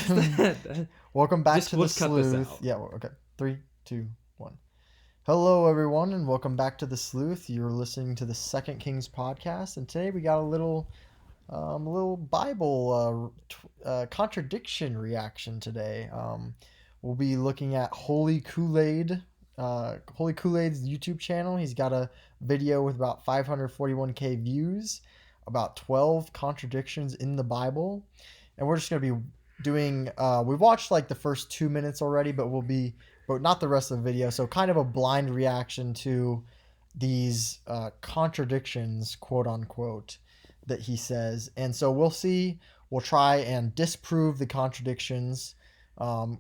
is that? Welcome back Just to the let's cut this Sleuth. out. Yeah, okay. 3, 2, 1. Hello, everyone, and welcome back to the Sleuth. You're listening to the Second Kings podcast, and today we got a little Bible contradiction reaction today. We'll be looking at Holy Koolaid. Holy Koolaid's YouTube channel. He's got a video with about 541k views, about 12 contradictions in the Bible, and we're just gonna be doing. We've watched like the first 2 minutes already, but not the rest of the video. So kind of a blind reaction to these contradictions, quote unquote, that he says. And so we'll see. We'll try and disprove the contradictions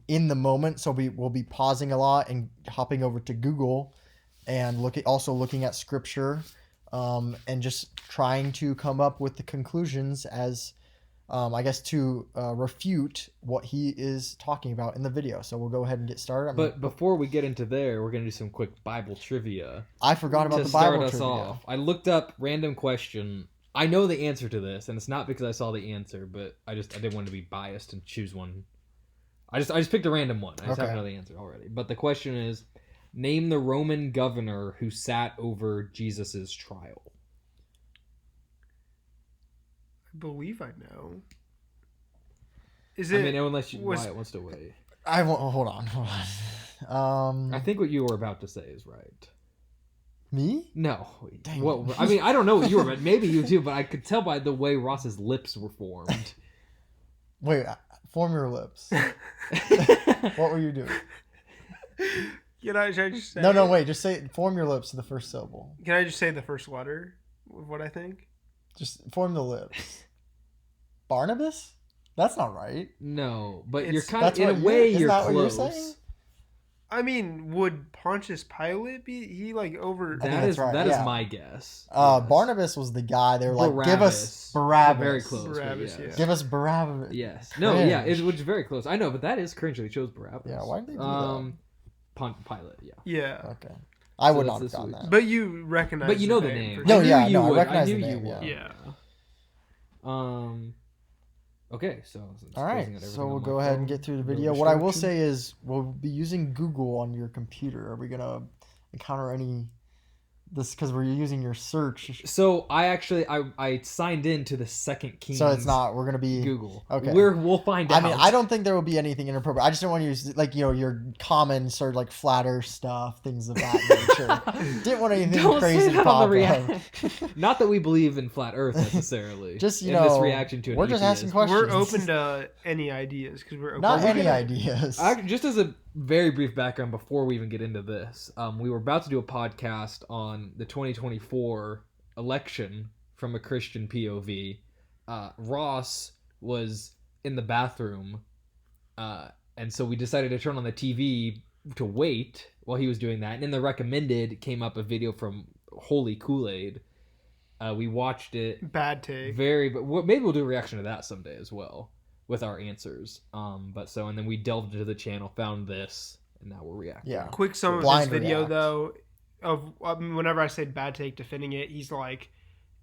in the moment. So we'll be pausing a lot and hopping over to Google and looking at scripture and just trying to come up with the conclusions as I guess to refute what he is talking about in the video. So we'll go ahead and get started. But before we get into there, we're going to do some quick Bible trivia. I forgot about the To Bible start us trivia. off, I looked up random question. I know the answer to this, and it's not because I saw the answer, but I didn't want to be biased and choose one. I just picked a random one. I just have to know the answer already. But the question is, name the Roman governor who sat over Jesus's trial. I believe I know. Is it? I mean, unless Wyatt wants to wait. I won't. Hold on. I think what you were about to say is right. Me? No. Dang Well, it. I mean, I don't know what you were about. Maybe you do, but I could tell by the way Ross's lips were formed. Wait. Form your lips. What were you doing? Can I just say? No. Wait. Just say. Form your lips to the first syllable. Can I just say the first letter of what I think? Just form the lips. Barnabas? That's not right. No, but you're It's- kind of, That's in a what way, isn't you're that what you're close. saying? I mean, would Pontius Pilate be? He over. I think That that's is right, that is yeah. my guess. Yes. Barnabas was the guy. They were like, give us Barabbas. Very close. but Barabbas, yes. yeah. Give us Barabbas. Yes. No, Cringe. yeah, it was very close. I know, but that is cringe that he chose Barabbas. Yeah, why did they do Pilate, yeah. Yeah, Okay. I So would that's not have this gotten week. that. but you recognize. But you know the name. name. for No, sure. yeah, you no, I would. recognize knew the you name, would. Yeah. Okay, so All right, so we'll go ahead and get through the video. What I will say is we'll be using Google on your computer. Are we going to encounter any... This because we're using your search. So I signed in to the Second Kings. So it's not... We're going to be... Google. Okay. We'll find out. I mean, I don't think there will be anything inappropriate. I just don't want to use, like, your common sort of, like, flat earth stuff, things of that nature. Didn't want anything Don't crazy say to that on pop the up. Not that we believe in flat Earth necessarily. Just, in this reaction to an we're just atheist. asking questions. We're open to any ideas because we're open. Not We're any gonna- ideas. Just as a very brief background before we even get into this, we were about to do a podcast on the 2024 election from a Christian POV. Ross was in the bathroom, and so we decided to turn on the TV to wait while he was doing that. And in the recommended came up a video from Holy Koolaid. We watched it. Bad take. But maybe we'll do a reaction to that someday as well with our answers. And then we delved into the channel, found this, and now we're reacting. Yeah. Quick sum of Blind this video react. though, whenever I say bad take defending it, he's like,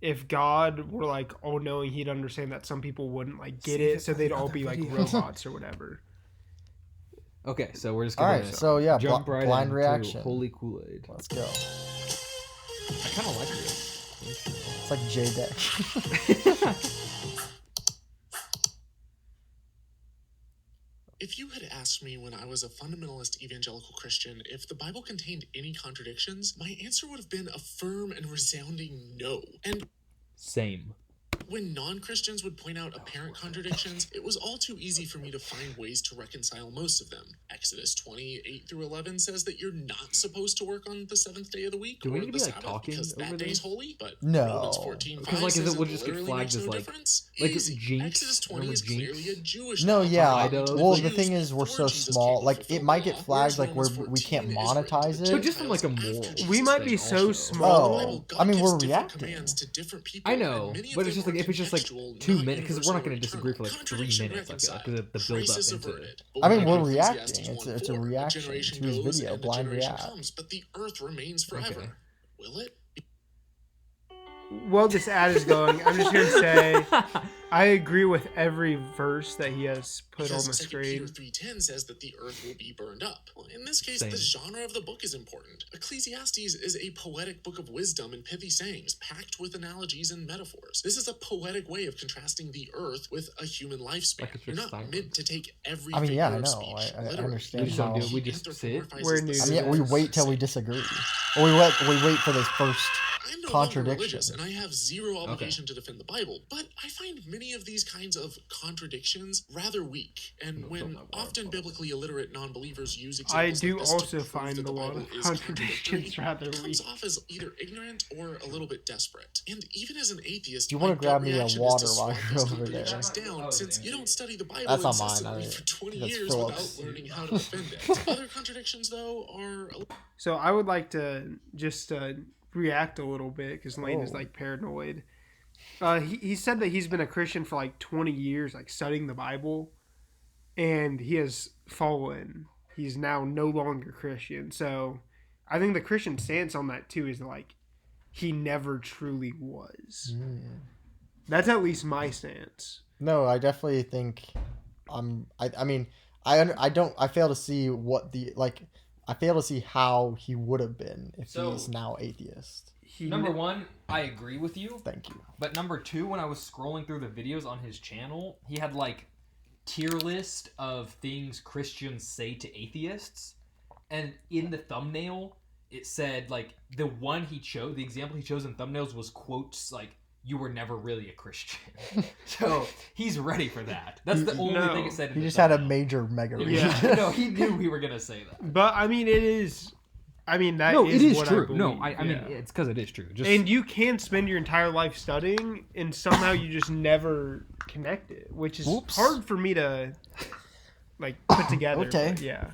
if God were like all knowing, he'd understand that some people wouldn't like get it, so they'd all be like robots or whatever. Okay, so we're just All gonna right, so yeah, jump right blind into reaction. Holy Koolaid. Let's go. I kind of like this. It's like J-Deck. If you had asked me when I was a fundamentalist evangelical Christian if the Bible contained any contradictions, my answer would have been a firm and resounding no. And Same. when non-Christians would point out apparent contradictions, it was all too easy for me to find ways to reconcile most of them. Exodus 20:8-11 says that you're not supposed to work on the seventh day of the week Do we or need to the be, like, Sabbath talking because over that day's this? holy. But No. Romans 14:5 Because, like, says would just get literally flagged makes as, no like- difference. like Easy. jinx? Exodus 20 Remember is jinx? clearly a Jewish No, law. yeah. Idaho. Well, It's the like thing is, we're so small. Like, it might get flagged, like, we can't monetize But it. just from, like, a moral We might thing be so also. small. Oh, I mean, we're reacting. I know, but it's just like if it's just like 2 minutes, because we're not going to disagree for like 3 minutes, I feel like, because of the build up into it. I mean, we're reacting. It's a reaction to his video, blind react. But the earth remains forever. Okay. Will it? while this ad is going, I'm just here to say I agree with every verse that he has put on the Because 2 Peter screen. 3:10 says that the earth will be burned up. Well, in this case, Same. the genre of the book is important. Ecclesiastes is a poetic book of wisdom and pithy sayings, packed with analogies and metaphors. This is a poetic way of contrasting the earth with a human lifespan. Like it's You're just not silent. meant to take every I mean, figure yeah, I of know. speech I literally. understand We just don't do it. We He just anthropomorphizes We're the new. I mean, we symbols, wait till we saying, disagree. Or we wait for this first I'm no longer contradiction. religious, and I have zero obligation to defend the Bible, but I find many of these kinds of contradictions rather weak. And when often biblically illiterate non-believers use I examples do like this also to prove find that a the lot Bible of is contradictions rather it comes weak. off as either ignorant or a little bit desperate. And even as an atheist, You want wanna to grab me a reaction water is to while swat you're these over there? conclusions down, since you don't study the Bible That's not mine. incessantly for 20 that's years Philip's. without learning how to defend it. Other contradictions, though, are So I would like to just react a little bit because Lane is Oh. like paranoid. He said that he's been a Christian for like 20 years, like studying the Bible, and he has fallen. He's now no longer Christian. So I think the Christian stance on that too is like he never truly was. That's at least my stance. No, I definitely think I mean, I fail to see what the I fail to see how he would have been if So- he's now atheist. Number one, I agree with you. Thank you. But number two, when I was scrolling through the videos on his channel, he had like tier list of things Christians say to atheists, and in the thumbnail it said like the one he chose, the example he chose in thumbnails was quotes like "You were never really a Christian." So he's ready for that. That's the only No. thing it said. In He the just had a thumbnail. major mega read. Yeah. No, he knew we were gonna say that. But I mean, it is. I mean, that No, is it is what true. I No, believe, I mean yeah. it's because it is true. Just And you can spend your entire life studying, and somehow you just never connect it, which is Whoops. hard for me to like put together. Okay. But yeah.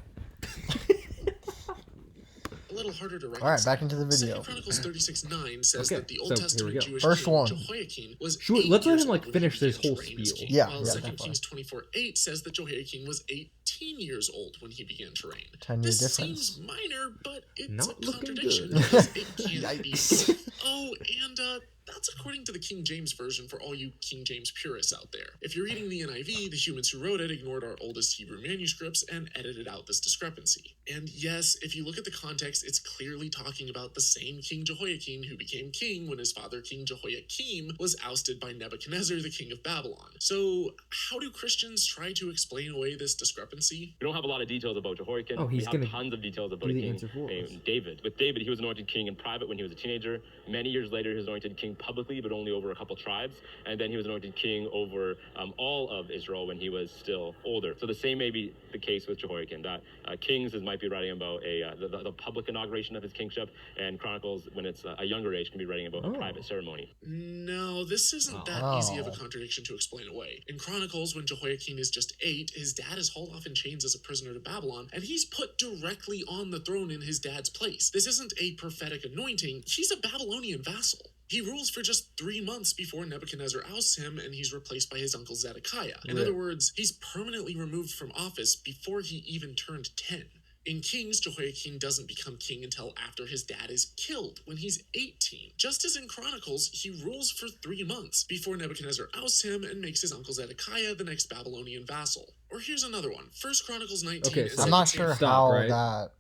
a little harder to reconcile. All right, back into the video. 2 Chronicles 36:9 says Okay, that the so Old here we Testament go. Jewish First king one. Jehoiakim was Sure, 8 let's let years him, like, old when he finish this began whole to reign as spiel. king, Yeah, while yeah, 2 definitely. Kings 24:8 says that Jehoiakim was 18 years old when he began to reign. 10-year This difference. seems minor, but it's Not a looking contradiction good. because it can't be Yikes. both. Oh, and that's according to the King James Version for all you King James purists out there. If you're reading the NIV, the humans who wrote it ignored our oldest Hebrew manuscripts and edited out this discrepancy. And yes, if you look at the context, it's clearly talking about the same King Jehoiakim who became king when his father King Jehoiakim was ousted by Nebuchadnezzar, the king of Babylon. So how do Christians try to explain away this discrepancy? We don't have a lot of details about Jehoiakim. Oh, he's we have gonna tons of details about do a the king answer for us. named David. With David, he was anointed king in private when he was a teenager. Many years later, he was anointed king publicly, but only over a couple tribes. And then he was anointed king over all of Israel when he was still older. So the same may be the case with Jehoiakim. That Kings might be writing about the public inauguration of his kingship, and Chronicles, when it's a younger age, can be writing about a private ceremony. No, this isn't that easy of a contradiction to explain away. In Chronicles, when Jehoiakim is just 8, his dad is hauled off in chains as a prisoner to Babylon, and he's put directly on the throne in his dad's place. This isn't a prophetic anointing, he's a Babylonian vassal. He rules for just 3 months before Nebuchadnezzar ousts him, and he's replaced by his uncle Zedekiah. In other words, he's permanently removed from office before he even turned 10. In Kings, Jehoiakim doesn't become king until after his dad is killed, when he's 18. Just as in Chronicles, he rules for 3 months before Nebuchadnezzar ousts him and makes his uncle Zedekiah the next Babylonian vassal. Or here's another one. 1 Chronicles 19 Okay, and so I'm not 17. sure Stop, how right? that.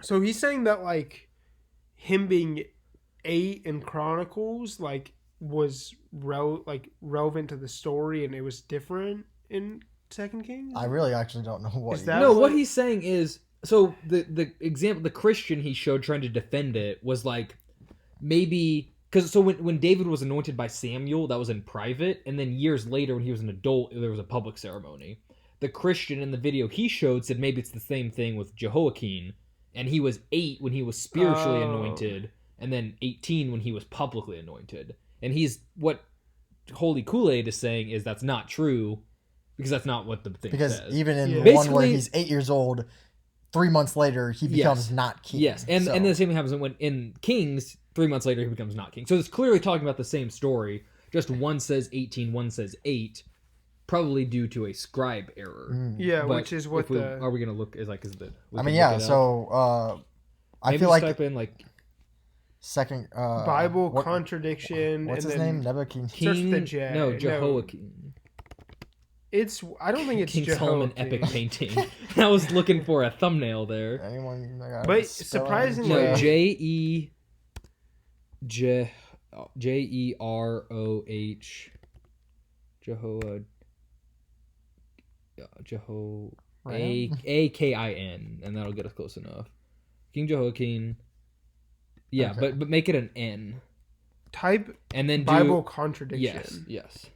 So he's saying that like him being 8 in Chronicles like was relevant to the story, and it was different in Second Kings. I really actually don't know what. Is he- that- No, what what- he's saying is so the example, the Christian he showed trying to defend it was like maybe because so when David was anointed by Samuel, that was in private, and then years later when he was an adult, there was a public ceremony. The Christian in the video he showed said maybe it's the same thing with Jehoiakim, and he was 8 when he was spiritually Oh. anointed, and then 18 when he was publicly anointed. And he's what Holy Koolaid is saying is that's not true because that's not what the thing because says. even in Yeah. the one where Basically- he's 8 years old, 3 months later he becomes Yes. not king. Yes, and So- and the same thing happens when in Kings 3 months later he becomes not king. So it's clearly talking about the same story. Just one says 18, one says 8, probably due to a scribe error. Yeah, But which is what if we, the are we gonna look is like is the we I can mean, look yeah. it up. So I Maybe feel just like type in like second Bible contradiction. What's and his then name? Nebuchadnezzar. Starts with the J. No, No. Jehoiakim. I don't think it's King Solomon Jehoiakim. epic painting. I was looking for a thumbnail there. Anyone? But surprisingly- No, Yeah. Jeroh. Akin, and that'll get us close enough. King Jehoiakim. Yeah, Okay. but make it an N. Type And then Bible do contradiction. yes.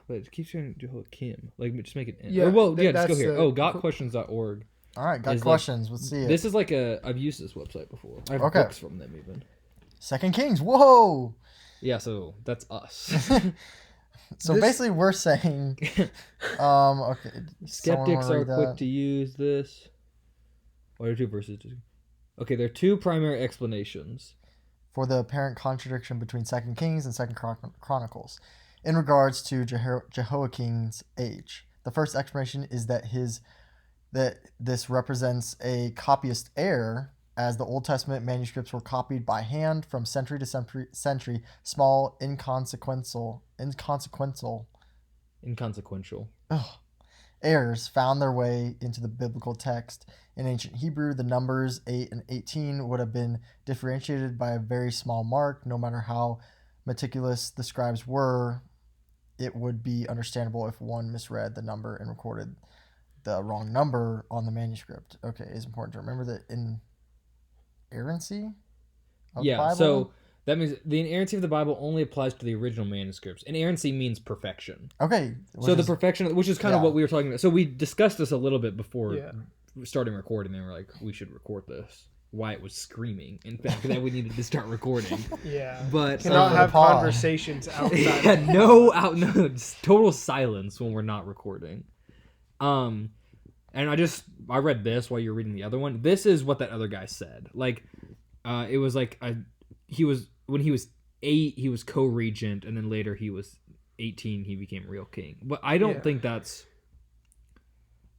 But it keeps saying Jehoiakim. Like, just make it N. Yeah, Or, well, yeah, just go that's here. the- gotquestions.org. All right, got is like- questions. Let's see it. This is like I've used this website before. I have Okay. books from them even. Second Kings. Whoa. Yeah, so that's us. So This- basically, we're saying, okay. Skeptics are quick to use this. What are two verses? Okay, there are two primary explanations. for the apparent contradiction between Second Kings and Second Chronicles in regards to Jehoiakim's age. The first explanation is that this represents a copyist error, as the Old Testament manuscripts were copied by hand from century to century. Small, inconsequential errors found their way into the biblical text. In ancient Hebrew, the numbers 8 and 18 would have been differentiated by a very small mark. No matter how meticulous the scribes were, it would be understandable if one misread the number and recorded the wrong number on the manuscript. Okay, it's important to remember that inerrancy of the Bible. So that means the inerrancy of the Bible only applies to the original manuscripts. Inerrancy means perfection. Okay. So the perfection, which is kind of yeah. what we were talking about. So we discussed this a little bit before Yeah. starting recording. They were like, we should record this. Wyatt was screaming. In fact, that we needed to start recording. Yeah. But Cannot have pod. conversations outside. yeah, no, it's total silence when we're not recording. And I read this while you're reading the other one. This is what that other guy said. Like, it was like when he was 8, he was co-regent, and then later he was 18, he became real king. But I don't think that's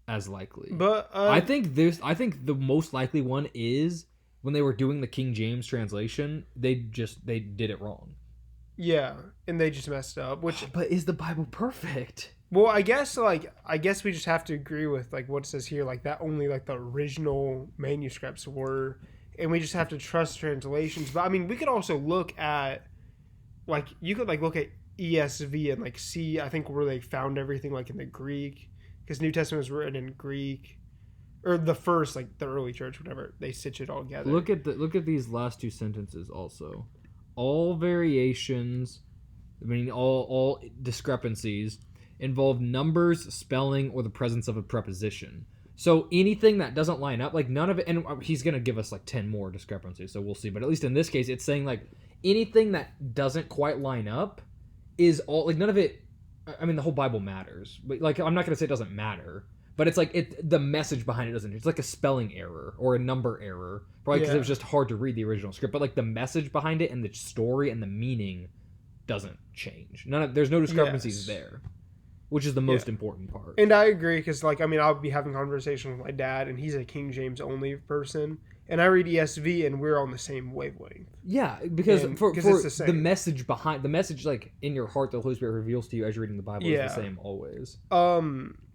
as likely. But I think the most likely one is when they were doing the King James translation, they did it wrong. yeah, and they just messed up. Which, But is the Bible perfect? well, I guess we just have to agree with like what it says here, like that only like the original manuscripts were, and we just have to trust translations. But I mean, we could also look at like you could like look at ESV and like see I think where they found everything like in the Greek, because New Testament was written in Greek, or the first like the early church, whatever, they stitch it all together. Look at these last two sentences also. All variations, all discrepancies involve numbers, spelling, or the presence of a preposition. So anything that doesn't line up, like none of it, and he's going to give us like 10 more discrepancies, so we'll see. But at least in this case, it's saying like anything that doesn't quite line up is all, like none of it, I mean, the whole Bible matters. But like, I'm not going to say it doesn't matter, but it's like the message behind it doesn't. It's like a spelling error or a number error, probably because it was just hard to read the original script. But like the message behind it and the story and the meaning doesn't change. There's no discrepancies there, which is the most important part. And I agree, because like I mean, I'll be having conversation with my dad, and he's a King James only person, and I read ESV, and we're on the same wavelength. Yeah, because for it's the same. the message behind the message, like in your heart, the Holy Spirit reveals to you as you're reading the Bible is the same always.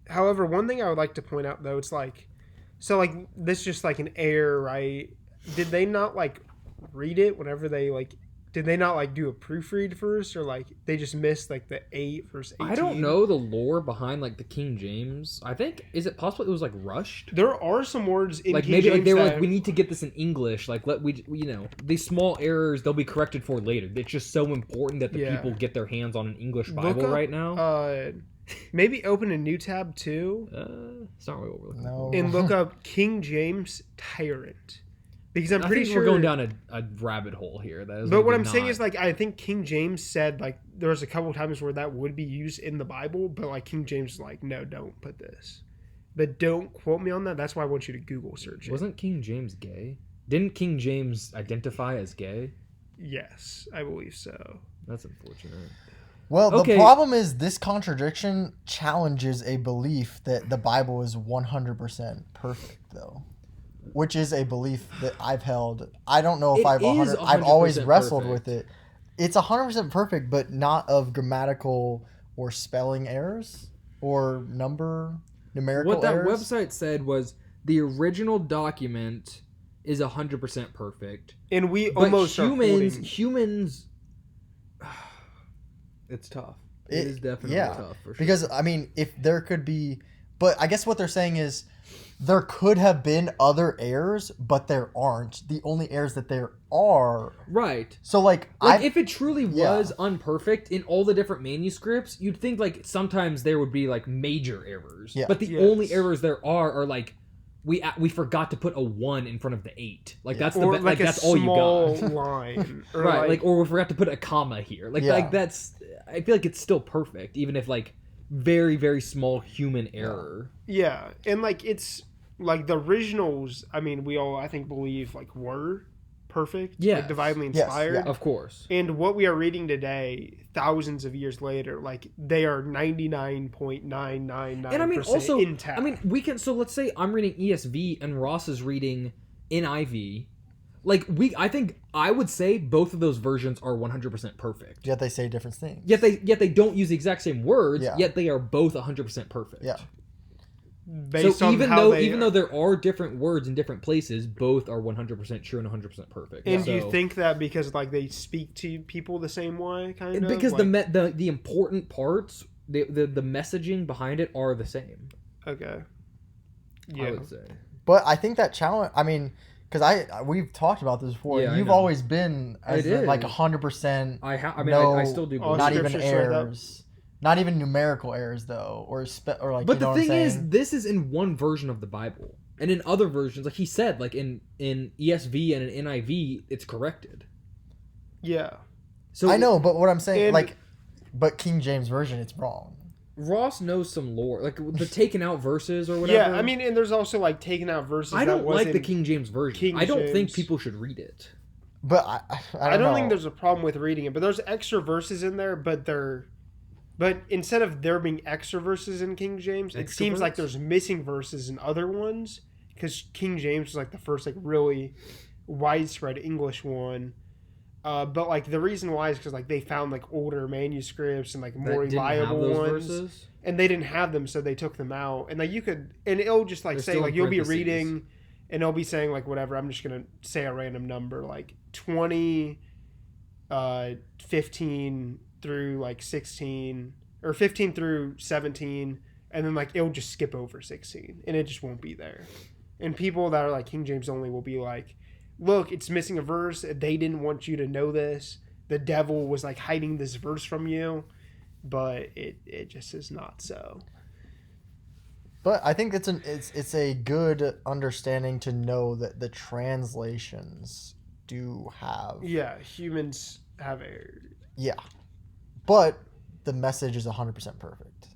However, one thing I would like to point out though, it's like, so like this just like an error, right? Did they not like read it whenever they like? Did they not like do a proofread first, or like they just missed like the 8 verse 18? I don't know the lore behind like the King James. I think, is it possible it was like rushed? There are some words in Like King maybe James like they were that, like, we need to get this in English. Like these small errors they'll be corrected for later. It's just so important that the people get their hands on an English Bible right now. Maybe open a new tab too. It's not really what we're looking No. And look up King James Tyrant, because I'm I pretty think sure we're going down a rabbit hole here. That is But what maybe I'm saying not- is, like, I think King James said, like, there was a couple of times where that would be used in the Bible, but, like, King James is like, no, don't put this. But don't quote me on that. That's why I want you to Google search it. Wasn't King James gay? Didn't King James identify as gay? Yes, I believe so. That's unfortunate. Well, Okay. the problem is this contradiction challenges a belief that the Bible is 100% perfect, though. which is a belief that I've held. I don't know if It is I've always 100% wrestled perfect. with it. It's 100% perfect, but not of grammatical or spelling errors or numerical What that errors. website said was the original document is 100% perfect. And we But almost humans, it's tough. It is definitely tough for sure. Because I mean, if there could be, but I guess what they're saying is there could have been other errors, but there aren't. The only errors that there are. Right. So like if it truly was unperfect in all the different manuscripts, you'd think like sometimes there would be like major errors. Yeah. But the only errors there are like we forgot to put a 1 in front of the 8. Like that's the like that's all you got. Line, or right. Or we forgot to put a comma here. Like that's I feel like it's still perfect, even if like very, very small human error. Yeah, and like it's like the originals. I mean, we all I think believe like were perfect, like divinely inspired. Yes, of course. And what we are reading today, thousands of years later, like they are 99.999% and I mean, also, intact. I mean, we can. So let's say I'm reading ESV and Ross is reading NIV. Like I think I would say both of those versions are 100% perfect. Yet they say different things. Yet they don't use the exact same words. Yeah. Yet they are both 100% perfect. Yeah. Based so on even how though there are different words in different places, both are 100% true and 100% perfect. And do you think that because like they speak to people the same way, kind of? Because like, the important parts, the messaging behind it are the same. Okay. Yeah. I would say. But I think that challenge. I mean, because we've talked about this before. Yeah, You've always been like 100%. I still do believe not that. even errors. Not even numerical errors though, or like. But you know the thing what I'm is, saying? this is in one version of the Bible, and in other versions, like he said, like in ESV and in NIV, it's corrected. Yeah. So I know, but what I'm saying, and- like, but King James version, it's wrong. Ross knows some lore, like the taken out verses or whatever. Yeah, I mean, and there's also like taken out verses. I don't that like the wasn't- King James version. King I don't think James. people should read it. But I don't think know. there's a problem with reading it, but there's extra verses in there, but instead of there being extra verses in King James, it seems like there's missing verses in other ones because King James was like the first like really widespread English one. But like the reason why is because like they found like older manuscripts and like more That didn't have reliable those ones, verses? and they didn't have them, so they took them out. And like you could, and it'll just like They're say still like in you'll be parentheses. reading, and it'll be saying like whatever. I'm just gonna say a random number like 20, 15 through like 16 or 15 through 17, and then like it'll just skip over 16 and it just won't be there. And people that are like King James only will be like, look, it's missing a verse. They didn't want you to know this. The devil was like hiding this verse from you, but it just is not so. But I think it's a good understanding to know that the translations do have. Yeah, humans have error. Yeah. But the message is 100% perfect.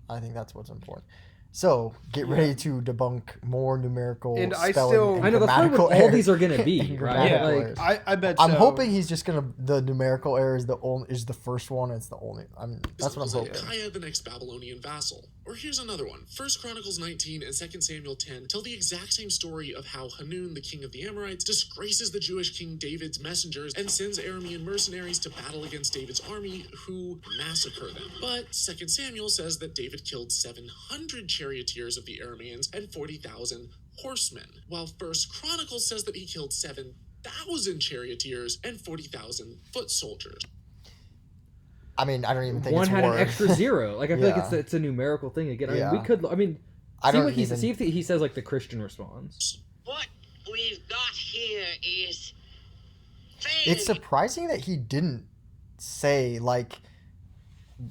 I think that's what's important. So get ready to debunk more numerical And I spelling still- and I know that's probably what grammatical all these errors. are gonna be, And right? grammatical Like, errors. I bet I'm so. hoping he's just gonna the numerical error is the first one. It's the only. That's what I'm hoping. Kaya, the next Babylonian vassal. Or here's another one. 1 Chronicles 19 and 2 Samuel 10 tell the exact same story of how Hanun, the king of the Amorites, disgraces the Jewish king David's messengers and sends Aramean mercenaries to battle against David's army, who massacre them. But 2 Samuel says that David killed 700 charioteers of the Arameans and 40,000 horsemen, while 1 Chronicles says that he killed 7,000 charioteers and 40,000 foot soldiers. I mean, I don't even think one it's had more. an extra 0. Like I feel Yeah. like it's a numerical thing again. I mean, Yeah. we could. I mean, I see don't what he even- see if he says like the Christian response. What we've got here is It's fairly surprising that he didn't say like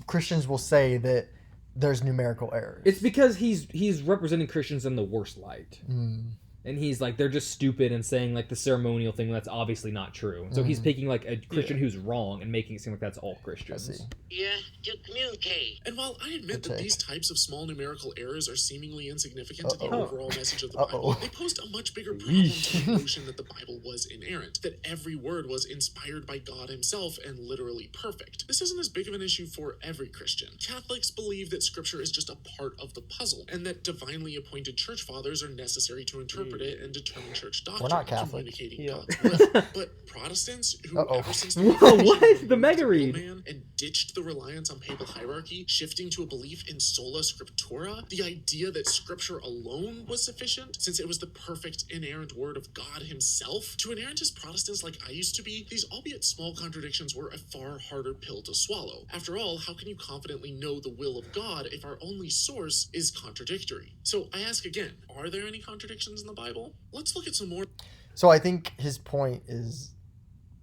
Christians will say that there's numerical errors. It's because he's representing Christians in the worst light. Mm. And he's like, they're just stupid and saying like the ceremonial thing that's obviously not true. So he's picking like a Christian who's wrong and making it seem like that's all Christians. I see. here to communicate. And while I admit Good that take. these types of small numerical errors are seemingly insignificant to the Uh-oh. overall message of the Uh-oh. Bible, they pose a much bigger problem to the notion that the Bible was inerrant, that every word was inspired by God himself and literally perfect. This isn't as big of an issue for every Christian. Catholics believe that Scripture is just a part of the puzzle, and that divinely appointed church fathers are necessary to interpret interpret it and determine church We're doctrine, not Catholic. communicating Yeah. God's will. But Protestants, who Uh-oh. ever since Whoa, what? The mega read. man and ditched the reliance on papal hierarchy, shifting to a belief in sola scriptura, the idea that scripture alone was sufficient, since it was the perfect inerrant word of God himself. To inerrantist Protestants like I used to be, these albeit small contradictions were a far harder pill to swallow. After all, how can you confidently know the will of God if our only source is contradictory? So I ask again, are there any contradictions in the Bible? Let's look at some more. So I think his point is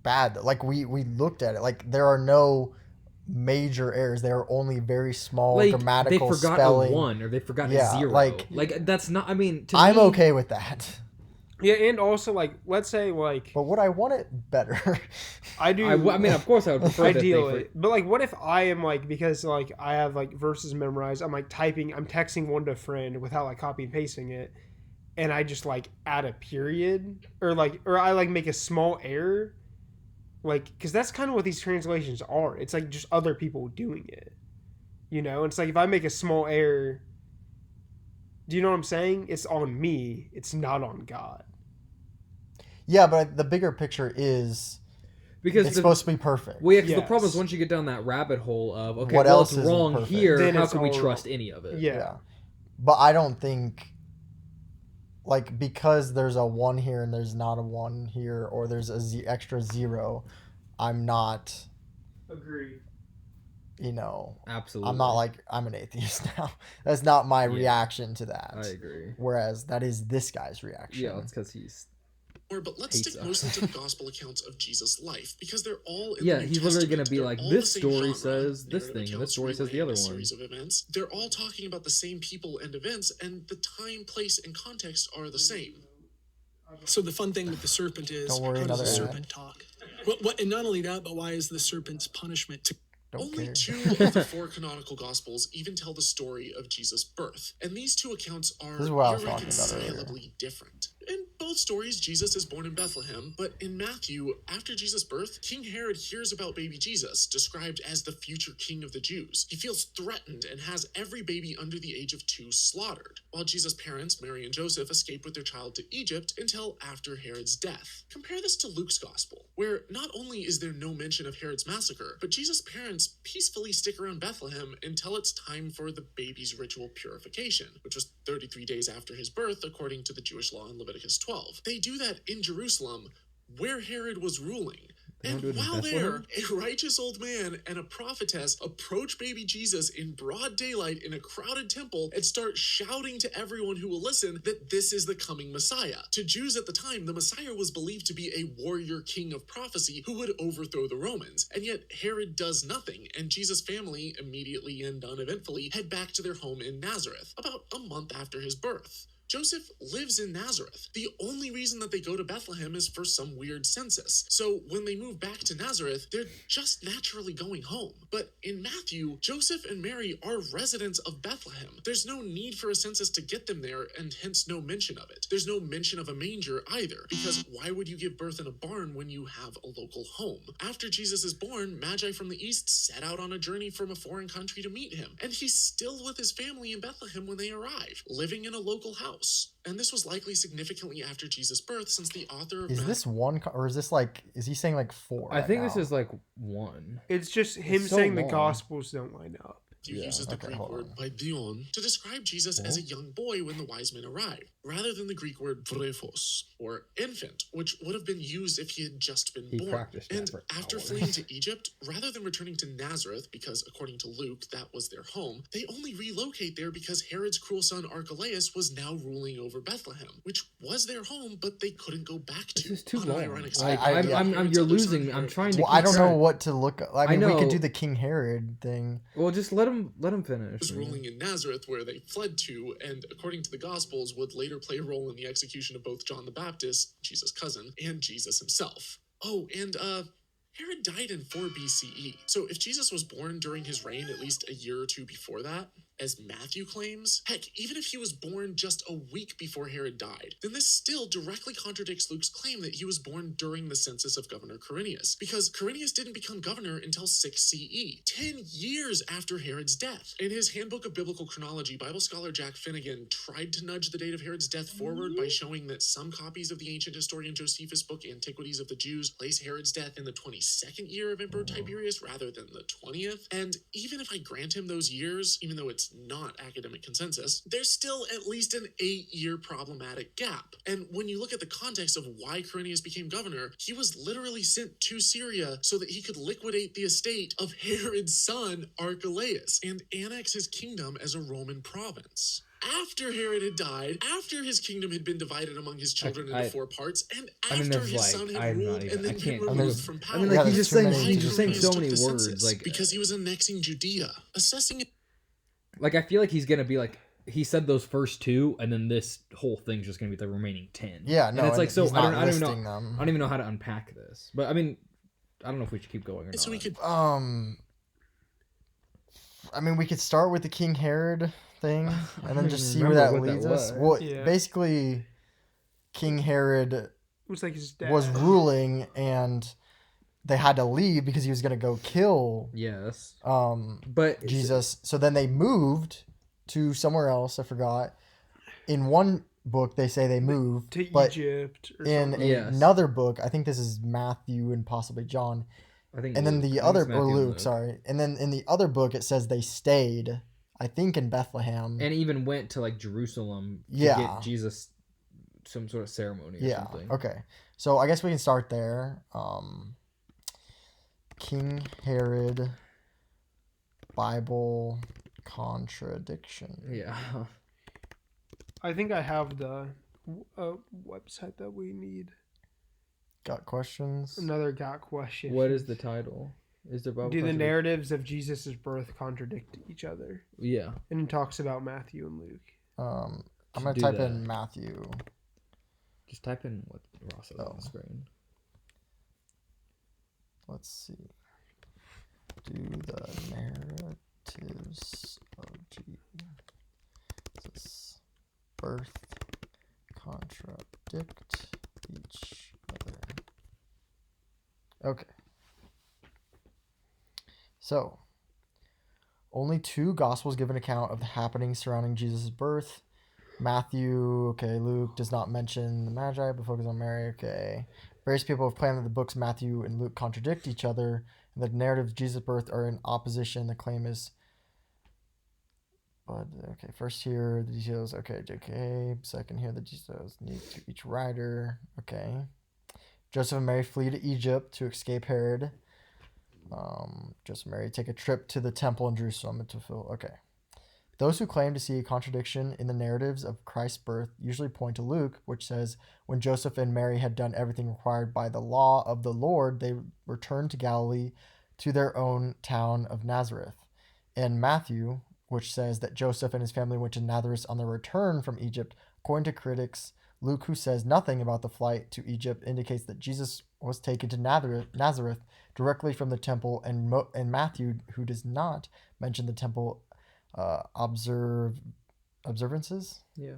bad. Like we looked at it. Like there are no major errors. There are only very small Like grammatical they forgot spelling. a 1 or they forgot Yeah, a 0. like that's not. I mean, to I'm me, okay with that. Yeah, and also like let's say like But would I want it better? I do. I mean, of course, I would prefer ideally, but like, what if I am like because like I have like verses memorized? I'm like I'm texting one to a friend without like copy and pasting it, and I just like add a period or I like make a small error, like because that's kind of what these translations are. It's like just other people doing it, you know. It's like if I make a small error, do you know what I'm saying? It's on me. It's not on God. Yeah, but the bigger picture is because it's supposed to be perfect. Well, yeah, 'cause the Yes. problem is once you get down that rabbit hole of okay, What well, else it's isn't wrong perfect? here. Then How it's can we all trust wrong. any of it? Yeah. But I don't think like because there's a 1 here and there's not a 1 here or there's a extra 0, I'm not, Agree. you know, Absolutely. I'm not like I'm an atheist now. That's not my reaction to that. I agree. Whereas that is this guy's reaction. Yeah, it's because he's. But let's Hates stick us. mostly to the gospel accounts of Jesus' life because they're all in Yeah, the New he's literally Testament. gonna be They're like, all this the same story genre. says this Narrative thing, and this accounts story says the relaying other a one. series of events. They're all talking about the same people and events, and the time, place, and context are the same. So the fun thing with the serpent is, Don't worry, how does the another serpent ad. talk? And not only that, but why is the serpent's punishment to Don't Only care. 2 of the 4 canonical gospels even tell the story of Jesus' birth, and these 2 accounts are This is what I was talking about earlier. irreconcilably different. In both stories, Jesus is born in Bethlehem, but in Matthew, after Jesus' birth, King Herod hears about baby Jesus, described as the future king of the Jews. He feels threatened and has every baby under the age of 2 slaughtered, while Jesus' parents, Mary and Joseph, escape with their child to Egypt until after Herod's death. Compare this to Luke's gospel, where not only is there no mention of Herod's massacre, but Jesus' parents peacefully stick around Bethlehem until it's time for the baby's ritual purification, which was 33 days after his birth, according to the Jewish law in Leviticus 12. They do that in Jerusalem, where Herod was ruling. don't do And it in while there, Bethlehem? a righteous old man and a prophetess approach baby Jesus in broad daylight in a crowded temple and start shouting to everyone who will listen that this is the coming Messiah. To Jews at the time, the Messiah was believed to be a warrior king of prophecy who would overthrow the Romans. And yet Herod does nothing, and Jesus' family, immediately and uneventfully, head back to their home in Nazareth, about a month after his birth. Joseph lives in Nazareth. The only reason that they go to Bethlehem is for some weird census. So when they move back to Nazareth, they're just naturally going home. But in Matthew, Joseph and Mary are residents of Bethlehem. There's no need for a census to get them there, and hence no mention of it. There's no mention of a manger either, because why would you give birth in a barn when you have a local home? After Jesus is born, Magi from the east set out on a journey from a foreign country to meet him, and he's still with his family in Bethlehem when they arrive, living in a local house. And this was likely significantly after Jesus' birth, since the author of Is this 1 or is this like is he saying like 4? I think this is like 1. It's just him It's so saying long. the gospels don't line up. Matthew uses the Greek hold word on. paidion to describe Jesus as a young boy when the wise men arrived, rather than the Greek word vrephos, or infant, which would have been used if he had just been He born. practiced that And for after hours. fleeing to Egypt, rather than returning to Nazareth, because according to Luke, that was their home, they only relocate there because Herod's cruel son Archelaus was now ruling over Bethlehem, which was their home, but they couldn't go back to. This is too on long. ironic Like, side, I'm Herod's you're other son, losing me. I'm Herod, trying to Well, I don't track. know what to look. I mean, we know. could do the King Herod thing. Well, just let him finish. was man. ruling in Nazareth, where they fled to, and according to the Gospels, would later play a role in the execution of both John the Baptist, Jesus' cousin, and Jesus himself. Oh, and Herod died in 4 BCE. So if Jesus was born during his reign at least a year or 2 before that, as Matthew claims, heck, even if he was born just a week before Herod died, then this still directly contradicts Luke's claim that he was born during the census of Governor Quirinius, because Quirinius didn't become governor until 6 CE, 10 years after Herod's death. In his Handbook of Biblical Chronology, Bible scholar Jack Finnegan tried to nudge the date of Herod's death forward by showing that some copies of the ancient historian Josephus' book Antiquities of the Jews place Herod's death in the 22nd year of Emperor Tiberius rather than the 20th. And even if I grant him those years, even though it's not academic consensus, there's still at least an 8-year problematic gap. And when you look at the context of why Quirinius became governor, he was literally sent to Syria so that he could liquidate the estate of Herod's son Archelaus and annex his kingdom as a Roman province. After Herod had died, after his kingdom had been divided among his children into 4 parts, and after there's his son had I'm ruled not even, and then I been can't. removed from power. I mean, like, Yeah, he's there's just saying so many words, census, like, because he was annexing Judea, assessing it. like, I feel like he's gonna be like, he said those first 2, and then this whole thing's just gonna be the remaining 10. Yeah, no, and it's like, so he's I don't not even know. listing them. I don't even know how to unpack this. But I mean, I don't know if we should keep going or And not. so we could I mean, we could start with the King Herod thing and then just see where remember that what that leads us. was. Well, Yeah. basically, King Herod It was like his dad. was ruling, and they had to leave because he was going to go kill Yes, um but Jesus. So then they moved to somewhere else. I forgot. In one book, they say they moved to but Egypt or in something. Yes. another book, I think this is Matthew and possibly John, I think. and then Luke. the I think other it's Matthew or and Luke, sorry, and then in the other book it says they stayed, I think, in Bethlehem. and even went to like Jerusalem to Yeah. get Jesus some sort of ceremony or Yeah. something. Okay. So I guess we can start there. King Herod Bible contradiction. Yeah. I think I have the website that we need. Got questions? Another got question. What is the title? Is there Bible Do the contradiction? narratives of Jesus' birth contradict each other? Yeah. And it talks about Matthew and Luke. I'm Should gonna do type that. in Matthew. Just type in what Ross has on Oh. the screen. Let's see. Do the narratives of Jesus' birth contradict each other? Okay. So, only 2 Gospels give an account of the happenings surrounding Jesus' birth. Matthew, okay, Luke does not mention the Magi, but focus on Mary, okay. Various people have claimed that the books Matthew and Luke contradict each other, and that the narratives of Jesus' birth are in opposition. The claim is, but okay, first here the details, okay, JK. Second here the details need to each writer, okay. Joseph and Mary flee to Egypt to escape Herod. Joseph and Mary take a trip to the temple in Jerusalem to fulfill, okay. Those who claim to see a contradiction in the narratives of Christ's birth usually point to Luke, which says, when Joseph and Mary had done everything required by the law of the Lord, they returned to Galilee to their own town of Nazareth. And Matthew, which says that Joseph and his family went to Nazareth on their return from Egypt. According to critics, Luke, who says nothing about the flight to Egypt, indicates that Jesus was taken to Nazareth directly from the temple, and Matthew, who does not mention the temple observances. Yeah.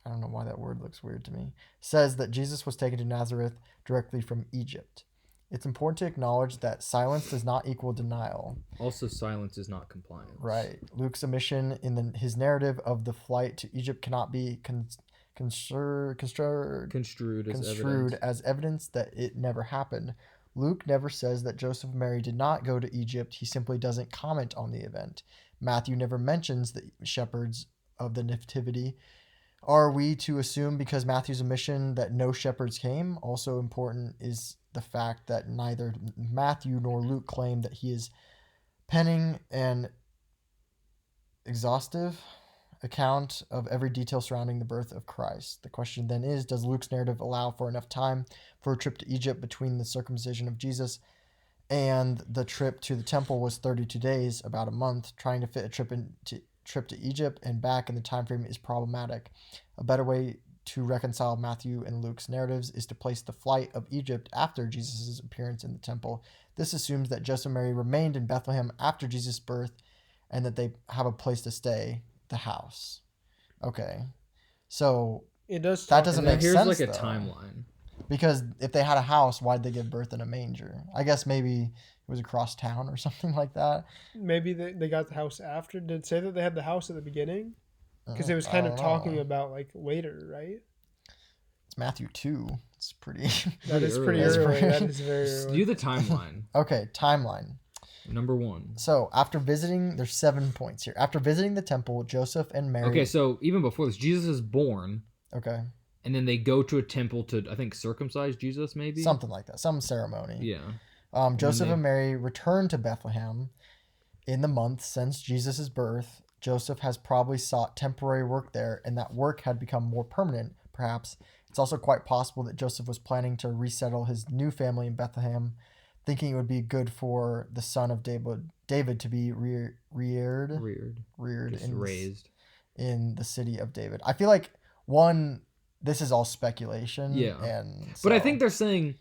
I don't know why that word looks weird to me. Says that Jesus was taken to Nazareth directly from Egypt. It's important to acknowledge that silence does not equal denial. Also, silence is not compliance. Right. Luke's omission in his narrative of the flight to Egypt cannot be construed as evidence that it never happened. Luke never says that Joseph and Mary did not go to Egypt. He simply doesn't comment on the event. Matthew never mentions the shepherds of the Nativity. Are we to assume because Matthew's omission that no shepherds came? Also important is the fact that neither Matthew nor Luke claim that he is penning an exhaustive account of every detail surrounding the birth of Christ. The question then is, does Luke's narrative allow for enough time for a trip to Egypt between the circumcision of Jesus and the trip to the temple was 32 days, about a month? Trying to fit a trip to Egypt and back in the time frame is problematic. A better way to reconcile Matthew and Luke's narratives is to place the flight of Egypt after Jesus' appearance in the temple. This assumes that Joseph and Mary remained in Bethlehem after Jesus' birth and that they have a place to stay. the house. Okay. So It does. that talk doesn't about- make Here's sense, like a though. timeline. Because if they had a house, why'd they give birth in a manger? I guess maybe it was across town or something like that. Maybe they got the house after. Did it say that they had the house at the beginning? Because it was I kind of don't talking know. about like later, right? It's Matthew 2. It's pretty. That is pretty That's early. pretty- That is very Just early. do the timeline. Okay, timeline. Number 1. So after visiting, there's 7 points here. After visiting the temple, Joseph and Mary. Okay, so even before this, Jesus is born, Okay, and then they go to a temple to, I think, circumcise Jesus, maybe? something like that, some ceremony. Yeah. Joseph they- and Mary return to Bethlehem in the month since Jesus' birth. Joseph has probably sought temporary work there, and that work had become more permanent, perhaps. It's also quite possible that Joseph was planning to resettle his new family in Bethlehem, thinking it would be good for the son of David to be reared Just in raised. in the city of David. I feel like this is all speculation. Yeah. And But I so- think they're saying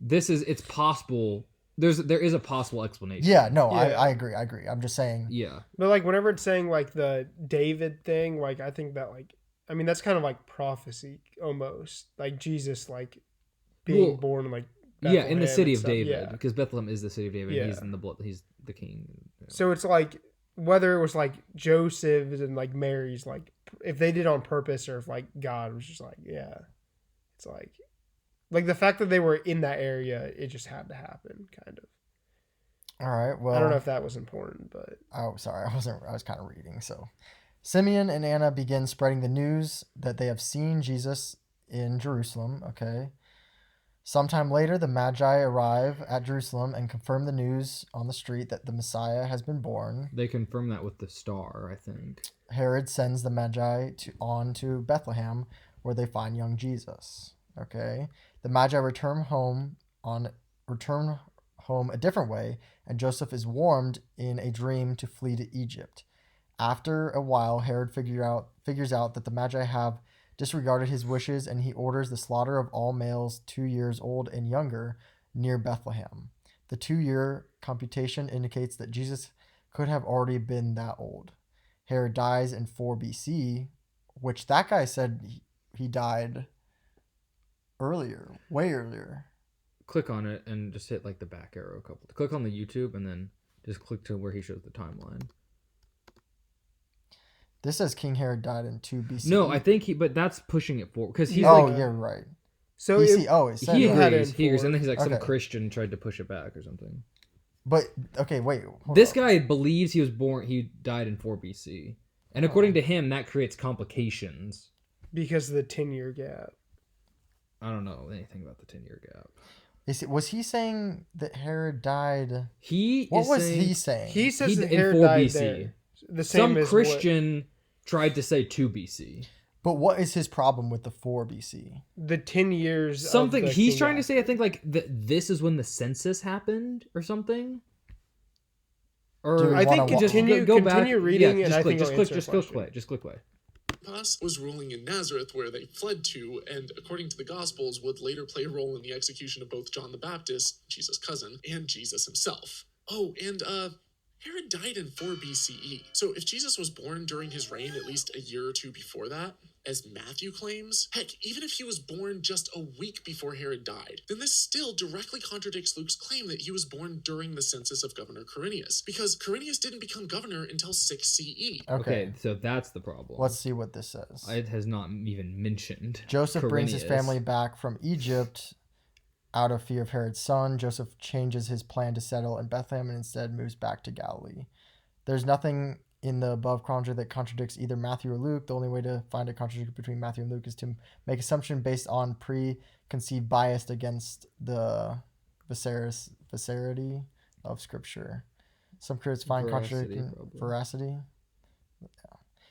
it's possible. There is a possible explanation. Yeah, no, Yeah. I agree. I'm just saying. Yeah. But like whenever it's saying like the David thing, like I think that like I mean that's kind of like prophecy almost. Like Jesus like being Well, born in like Yeah, in the Bethlehem city and of stuff. David, Yeah. because Bethlehem is the city of David. Yeah. And he's in the blood. He's the king. So it's like whether it was like Joseph's and like Mary's like if they did on purpose or if like God was just like yeah, it's like the fact that they were in that area, it just had to happen kind of. All right. Well, I don't know if that was important, but Oh, sorry. I was kind of reading. So, Simeon and Anna begin spreading the news that they have seen Jesus in Jerusalem. Okay. Sometime later, the Magi arrive at Jerusalem and confirm the news on the street that the Messiah has been born. They confirm that with the star, I think. Herod sends the Magi on to Bethlehem, where they find young Jesus. Okay. The Magi return home a different way, and Joseph is warned in a dream to flee to Egypt. After a while, Herod figures out that the Magi have disregarded his wishes, and he orders the slaughter of all males 2 years old and younger near Bethlehem. The 2-year computation indicates that Jesus could have already been that old. Herod dies in 4 BC, which that guy said he died earlier, way earlier. Click on it and just hit like the back arrow click on the YouTube and then just click to where he shows the timeline. This says King Herod died in 2 BC. No, I think but that's pushing it forward because he's Oh, like you're right. so BC. it, It said he that. agrees. in He agrees, four. and then he's like some Okay. Christian tried to push it back or something. But okay, wait. hold This up. guy believes he died in 4 BC, and according to him, that creates complications. because of the 10-year gap. I don't know anything about the 10-year gap. Was he saying that Herod died? He What is was saying he saying? He says He- that in Herod 4 died BC. there. The same Some as Christian tried to say 2 BC. But what is his problem with the 4 BC? the 10 years. of Something the he's king trying to say. I after. think like this is when the census happened or something. Or Do we I think wanna continue reading, and I think I'll answer just a click question. play. Just click play. Antipas was ruling in Nazareth, where they fled to, and according to the Gospels, would later play a role in the execution of both John the Baptist, Jesus' cousin, and Jesus himself. Oh, and Herod died in 4 BCE. So if Jesus was born during his reign at least a year or two before that, as Matthew claims, heck, even if he was born just a week before Herod died, then this still directly contradicts Luke's claim that he was born during the census of Governor Quirinius, because Quirinius didn't become governor until 6 CE. Okay. So that's the problem. Let's see what this says. It has not even mentioned. Joseph brings his Quirinius. family back from Egypt out of fear of Herod's son. Joseph changes his plan to settle in Bethlehem and instead moves back to Galilee. There's nothing in the above chronology that contradicts either Matthew or Luke. The only way to find a contradiction between Matthew and Luke is to make assumption based on preconceived bias against the veracity of Scripture. Some critics find veracity. Yeah.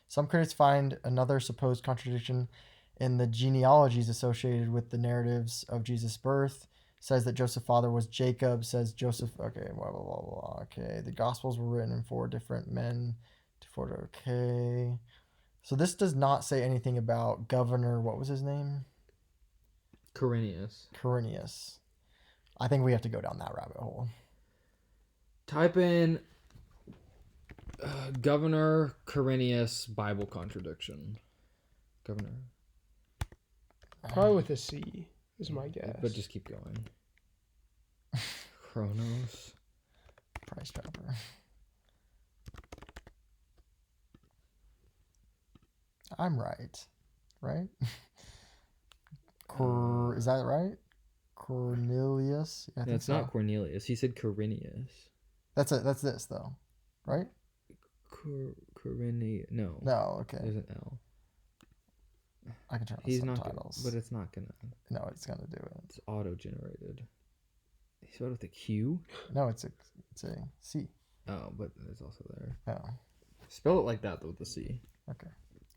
Some critics find another supposed contradiction in the genealogies associated with the narratives of Jesus' birth. Says that Joseph's father was Jacob. Says Joseph. Okay, blah blah blah blah. Okay, the Gospels were written in 4 different men. Okay, so this does not say anything about Governor. What was his name? Quirinius. Quirinius. I think we have to go down that rabbit hole. Type in. Governor Quirinius Bible contradiction. Governor. Probably with a C is my guess. But just keep going. Chronos. Price Dropper. I'm right. Right? Is that right? Cornelius? Yeah, I think That's so. not Cornelius. He said Quirinius. That's this though, right? No. No, okay. There's an L. I can turn on He's subtitles. not, but it's not gonna. No, it's gonna do it. It's auto-generated. He spelled with a Q. No, it's a C. Oh, but it's also there. Oh, Spell it like that though with the C. okay.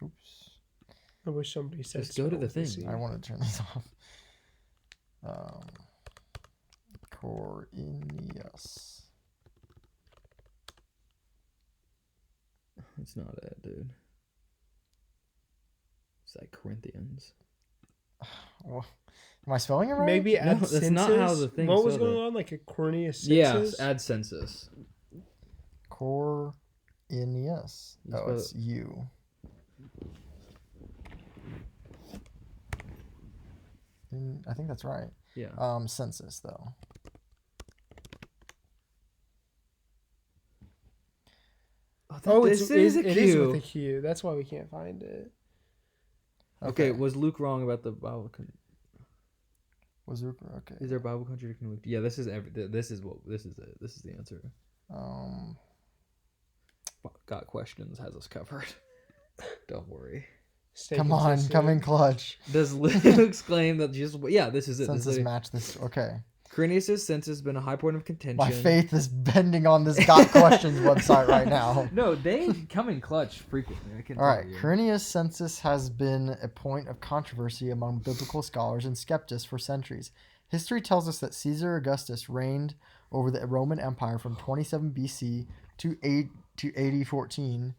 Oops. I wish somebody said. Just go to the spell with a thing. C. I want to turn these off. Cornelius. It's not it, dude. It's like Corinthians. Well, am I spelling it right? Maybe add that's census. not how the thing What was spelled going it. on? Like a Cornelius Yeah, census? add census. Cornelius. You Oh, spell it's U. I think that's right. Yeah. Census though. Oh, this it is a is Q. with a Q. That's why we can't find it. Okay, was Luke wrong about the Bible? Was Luke okay? Is there a Bible contradiction in Luke? Yeah, this is it. This is it. This is the answer. Got questions has us covered. Don't worry. Stay Come on, consistent. come in clutch. Does Luke's claim that Jesus? Yeah, this is it. Census match this. Okay. Quirinius' census has been a high point of contention. My faith is bending on this Got Questions website right now. No, they come in clutch frequently. I can All right, tell you. Quirinius' census has been a point of controversy among biblical scholars and skeptics for centuries. History tells us that Caesar Augustus reigned over the Roman Empire from 27 BC to AD 14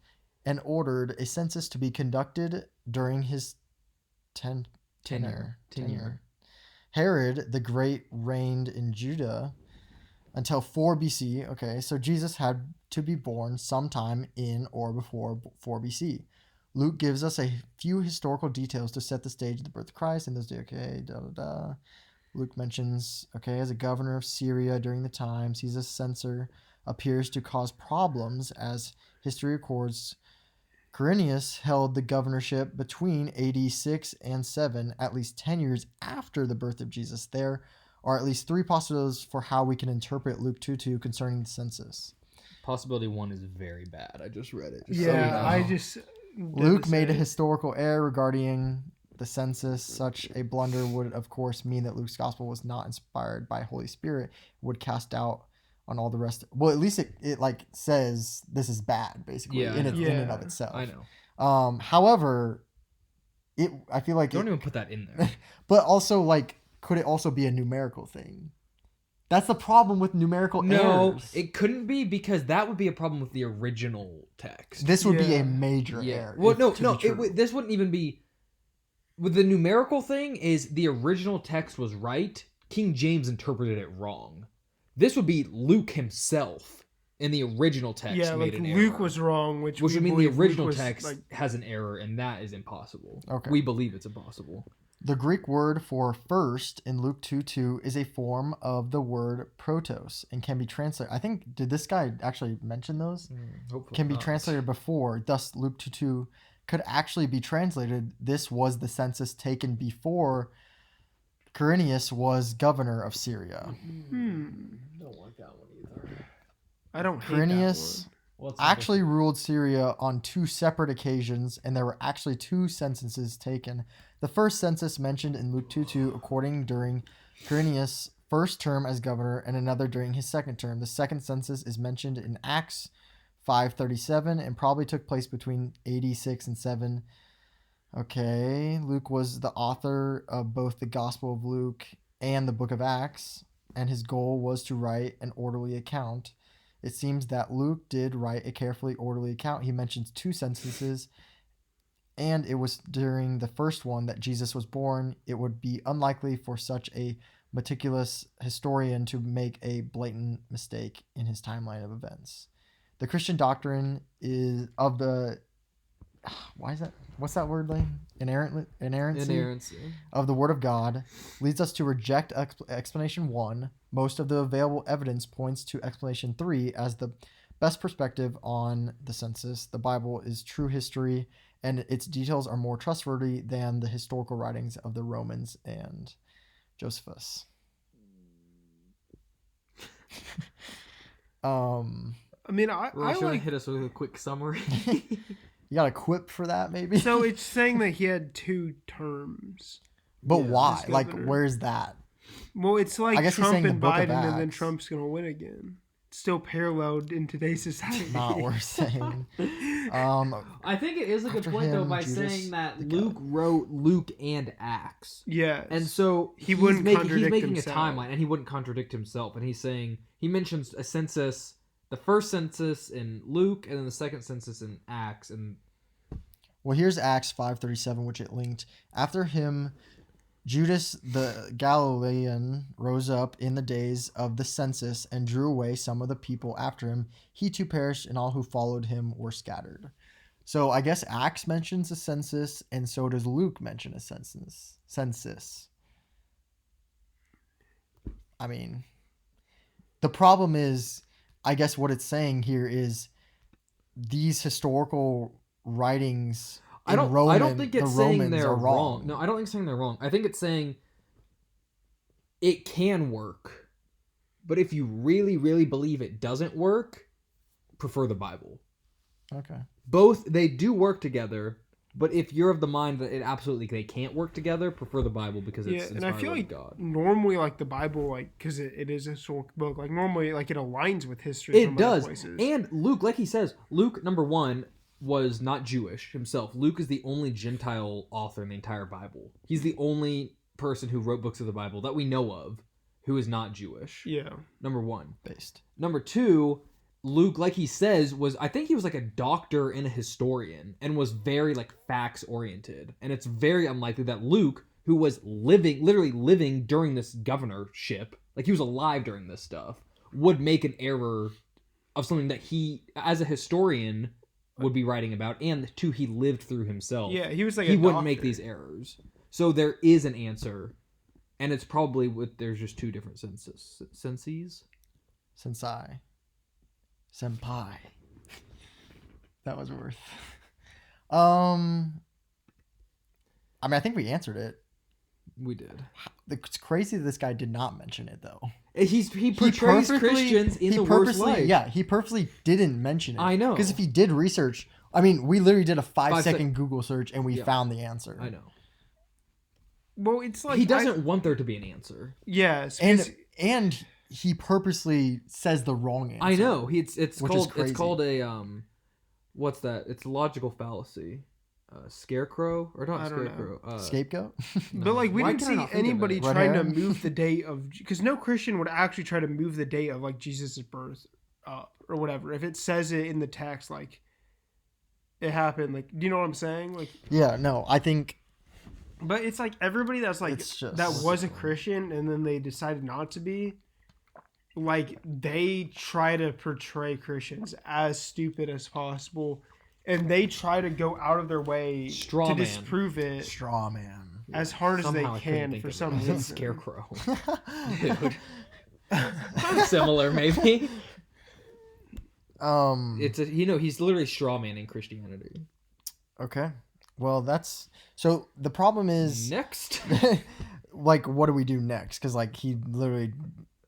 and ordered a census to be conducted during his tenure. Herod the Great reigned in Judah until 4 BC. Okay, so Jesus had to be born sometime in or before 4 BC. Luke gives us a few historical details to set the stage of the birth of Christ in those days. Okay, Luke mentions, as a governor of Syria during the times, he's a censor, appears to cause problems as history records. Quirinius held the governorship between AD 6 and 7, at least 10 years after the birth of Jesus. There are at least 3 possibilities for how we can interpret Luke 2:2 concerning the census. Possibility 1 is very bad. I just read it. Luke made a historical error regarding the census. Such a blunder would, of course, mean that Luke's gospel was not inspired by Holy Spirit, would cast out on all the rest. Well, at least it like says this is bad, basically, in and of itself. I know. However, I feel like Don't even put that in there. But also, like, could it also be a numerical thing? That's the problem with numerical errors. It couldn't be, because that would be a problem with the original text. This would be a major error. Well, this wouldn't even be. With the numerical thing, is the original text was right. King James interpreted it wrong. This would be Luke himself in the original text. Yeah, made like an Luke error, was wrong, which would mean the original was, text like, has an error, and that is impossible. Okay. We believe it's impossible. The Greek word for first in Luke 2:2 is a form of the word protos and can be translated. I think, did this guy actually mention those? Hopefully Can be not. translated before. Thus, Luke 2:2 could actually be translated. This was the census taken before Quirinius was governor of Syria. Don't like that one either. I don't hate Quirinius Well, actually ruled Syria on 2 separate occasions, and there were actually 2 censuses taken. The first census mentioned in Luke 2:2 according during Quirinius' first term as governor, and another during his second term. The second census is mentioned in Acts 5:37 and probably took place between AD 6 and 7. Okay, Luke was the author of both the Gospel of Luke and the Book of Acts, and his goal was to write an orderly account. It seems that Luke did write a carefully orderly account. He mentions 2 censuses, and it was during the first one that Jesus was born. It would be unlikely for such a meticulous historian to make a blatant mistake in his timeline of events. The Christian doctrine is of the why is that? What's that word, Lane? Inerrancy of the Word of God leads us to reject explanation 1. Most of the available evidence points to explanation 3 as the best perspective on the census. The Bible is true history, and its details are more trustworthy than the historical writings of the Romans and Josephus. I mean, I Ross, you want like. to hit us with a quick summary? You got a quip for that, maybe? So it's saying that he had 2 terms. But Yeah, why? as Like, governor. where's that? Well, it's I like guess he's Trump saying the and Book of Biden, and then Acts. Trump's gonna win again. It's still paralleled in today's society. Not worth saying. I think it is a good After point, though, him, by Judas saying that the Luke wrote Luke and Acts. Yes. And so He wouldn't he's contradict making himself. a timeline, and he wouldn't contradict himself. And he's saying, he mentions a census, the first census in Luke, and then the second census in Acts. And Well, here's Acts 5:37, which it linked. After him, Judas the Galilean rose up in the days of the census and drew away some of the people after him. He too perished, and all who followed him were scattered. So I guess Acts mentions a census, and so does Luke mention a census. I mean, the problem is, I guess what it's saying here is these historical writings I don't think the it's saying Romans they're are wrong. No, I don't think it's saying they're wrong. I think it's saying it can work. But if you really, really believe it doesn't work, prefer the Bible. Okay. Both, they do work together, but if you're of the mind that they can't work together, prefer the Bible because it's and I inspired feel by like God. normally, like the Bible, like because it is a historical book, like normally, like it aligns with history. It does. Places. And Luke, like he says, Luke, number one, was not Jewish himself. Luke is the only Gentile author in the entire Bible. He's the only person who wrote books of the Bible that we know of who is not Jewish. Yeah. Number one. Based. Number two, Luke, like he says, I think he was like a doctor and a historian and was very like facts oriented. And it's very unlikely that Luke, who was literally living during this governorship, like he was alive during this stuff, would make an error of something that he, as a historian, would be writing about, and two, he lived through himself. Yeah, he was like he a wouldn't doctor. make these errors. So there is an answer, and it's probably there's just two different senses. Sensei. Senpai. That was worth. I mean, I think we answered it. We did. It's crazy that this guy did not mention it, though. He portrays Christians in the worst light. Yeah, he purposely didn't mention it. I know. Because if he did research, I mean, we literally did a 5-second Google search and we found the answer. I know. Well, it's like He doesn't want there to be an answer. Yes, and he purposely says the wrong answer. I know. It's crazy. called a what's that? It's logical fallacy. Scarecrow or not scarecrow? Scapegoat. But like we Why didn't can I see not think of anybody it? trying to Red move the date of, because no Christian would actually try to move the date of like Jesus' birth up or whatever. If it says it in the text, like it happened, like, do you know what I'm saying? Like, Yeah, no, I think. but it's like everybody that's like It's just- that was a Christian and then they decided not to be. Like they try to portray Christians as stupid as possible, and they try to go out of their way Straw to man. disprove it Straw man. as hard as Somehow I they couldn't can think for of some it. reason. Scarecrow. Dude. Similar, maybe. It's he's literally straw manning Christianity. Okay. Well, that's so. The problem is Next. like, what do we do next? Because like he literally,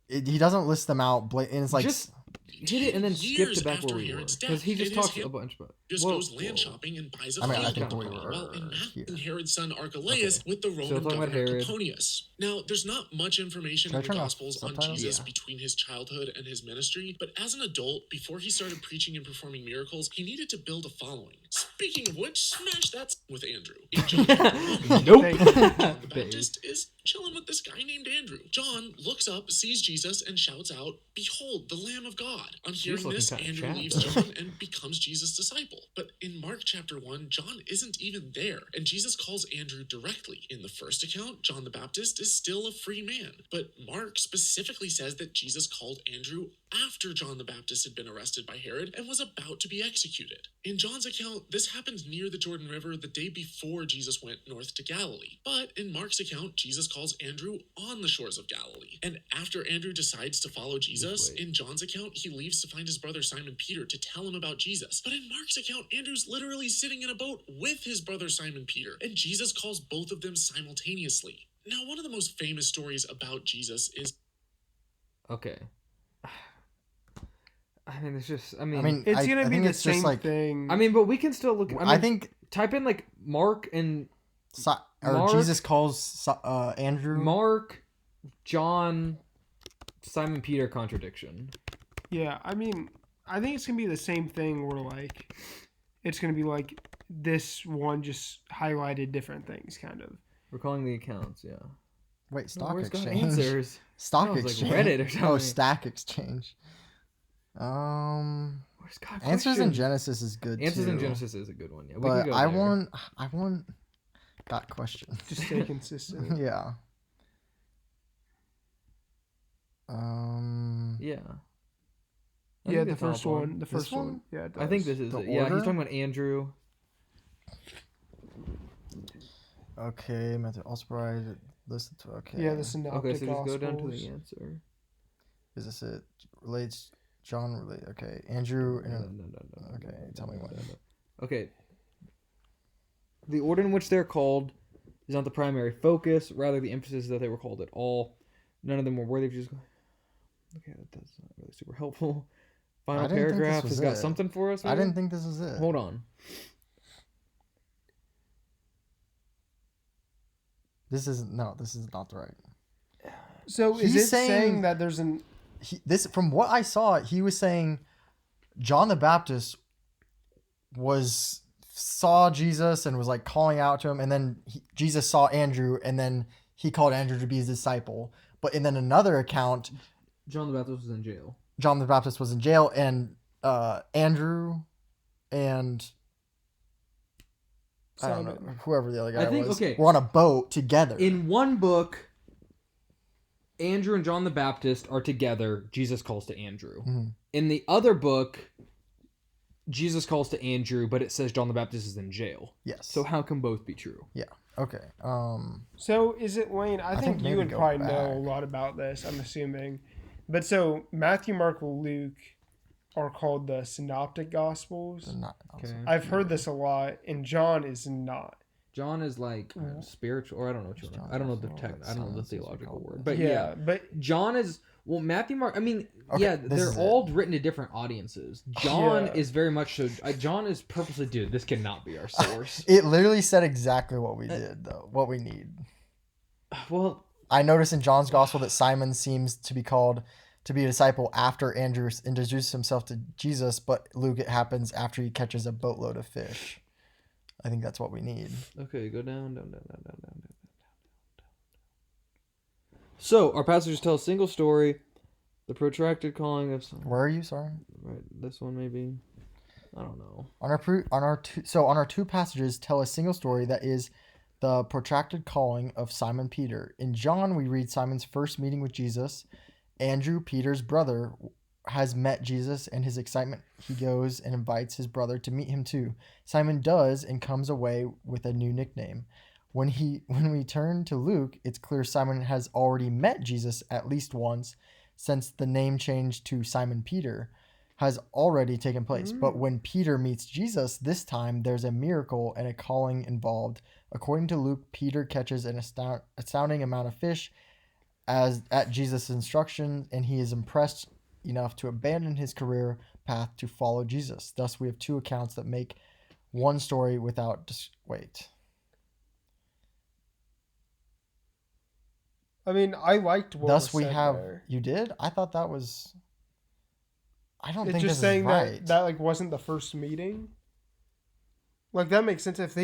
he doesn't list them out. And it's like Just hit it and then skip Years to back after where we were. Herod's Because he death, just it is talks him. a bunch about Just goes land shopping and buys a I mean, I field. think we While were in here. Herod's son Archelaus with the Roman talking about governor Herod. Coponius. Now, there's not much information Should I in the turn off Gospels on subtitles? Jesus Yeah. between his childhood and his ministry, but as an adult, before he started preaching and performing miracles, he needed to build a following. Speaking of which, smash that with Andrew. In John chapter 1, Nope. John the Babe. Baptist is chilling with this guy named Andrew. John looks up, sees Jesus, and shouts out, "Behold, the Lamb of God." On hearing looking this, kinda Andrew chapped. leaves John and becomes Jesus' disciple. But in Mark chapter 1, John isn't even there, and Jesus calls Andrew directly. In the first account, John the Baptist is still a free man, but Mark specifically says that Jesus called Andrew after John the Baptist had been arrested by Herod and was about to be executed. In John's account, this happened near the Jordan River the day before Jesus went north to Galilee. But in Mark's account, Jesus calls Andrew on the shores of Galilee. And after Andrew decides to follow Jesus, in John's account, he leaves to find his brother Simon Peter to tell him about Jesus. But in Mark's account, Andrew's literally sitting in a boat with his brother Simon Peter, and Jesus calls both of them simultaneously. Now, one of the most famous stories about Jesus is... Okay. I mean, it's just. It's gonna be the same thing. I mean, but we can still look. I think type in like Mark and Mark, Jesus calls Andrew. Mark, John, Simon Peter contradiction. Yeah, I mean, I think it's gonna be the same thing where like it's gonna be like this one just highlighted different things, kind of. We're calling the accounts, yeah. Wait, stock where's got exchange. Answers? Stock exchange. Like Reddit or something. Oh, Stack Exchange. Where's got Answers in Genesis is good Answers too. in Genesis is a good one. Yeah, we but can go I there. want got question. Just stay consistent. Yeah. Yeah. Yeah, the first one. The first one? one. Yeah, it I think does. this is The it. Yeah, order? he's talking about Andrew. Okay, Matthew also provided listed to okay. Yeah, the synoptic Okay, so just go down to Gospels. the answer. Is this it? Relates John relate okay. Andrew and No. okay, tell me when. Okay. The order in which they're called is not the primary focus, rather the emphasis is that they were called at all. None of them were worthy of Jesus. Okay, that's not really super helpful. Final I didn't think this paragraph was has got it. something for us. I maybe? didn't think this was it. Hold on. This is not the right. So is He's it saying saying that there's an... This from what I saw, he was saying John the Baptist saw Jesus and was like calling out to him, and then Jesus saw Andrew, and then he called Andrew to be his disciple. But in then another account, John the Baptist was in jail. John the Baptist was in jail, and Andrew and I don't know whoever the other guy was. Were on a boat together. In one book, Andrew and John the Baptist are together. Jesus calls to Andrew. Mm-hmm. In the other book, Jesus calls to Andrew, but it says John the Baptist is in jail. Yes. So how can both be true? Yeah. Okay. So is it Wayne? I think you maybe would go probably back. know a lot about this, I'm assuming. But so Matthew, Mark, Luke are called the Synoptic Gospels. Okay. I've heard this a lot, and John is not. John is like spiritual, or I don't know what you want. I don't know the I don't know the theological word, but but John is Matthew, Mark. I mean, Okay, they're all written to different audiences. John is very much so. John is purposely, dude. This cannot be our source. It literally said exactly what we did, though. What we need. Well, I noticed in John's gospel that Simon seems to be called to be a disciple after Andrew introduces himself to Jesus, but Luke, it happens after he catches a boatload of fish. I think that's what we need. Okay, go down. So, our passages tell a single story, the protracted calling of some... Where are you? Sorry. Right, this one maybe. I don't know. On our two passages tell a single story that is the protracted calling of Simon Peter. In John, we read Simon's first meeting with Jesus. Andrew, Peter's brother, has met Jesus, and his excitement, he goes and invites his brother to meet him too. Simon does and comes away with a new nickname. When we turn to Luke, it's clear Simon has already met Jesus at least once, since the name change to Simon Peter has already taken place. But when Peter meets Jesus this time, there's a miracle and a calling involved. According to Luke, Peter catches an astounding amount of fish at Jesus' instruction, and he is impressed enough to abandon his career path to follow Jesus. Thus, we have two accounts that make one story without... Wait. I mean, I liked what Thus, was we said have... there. You did? I thought that was... I don't It's think just this saying is right. that like wasn't the first meeting. Like that makes sense if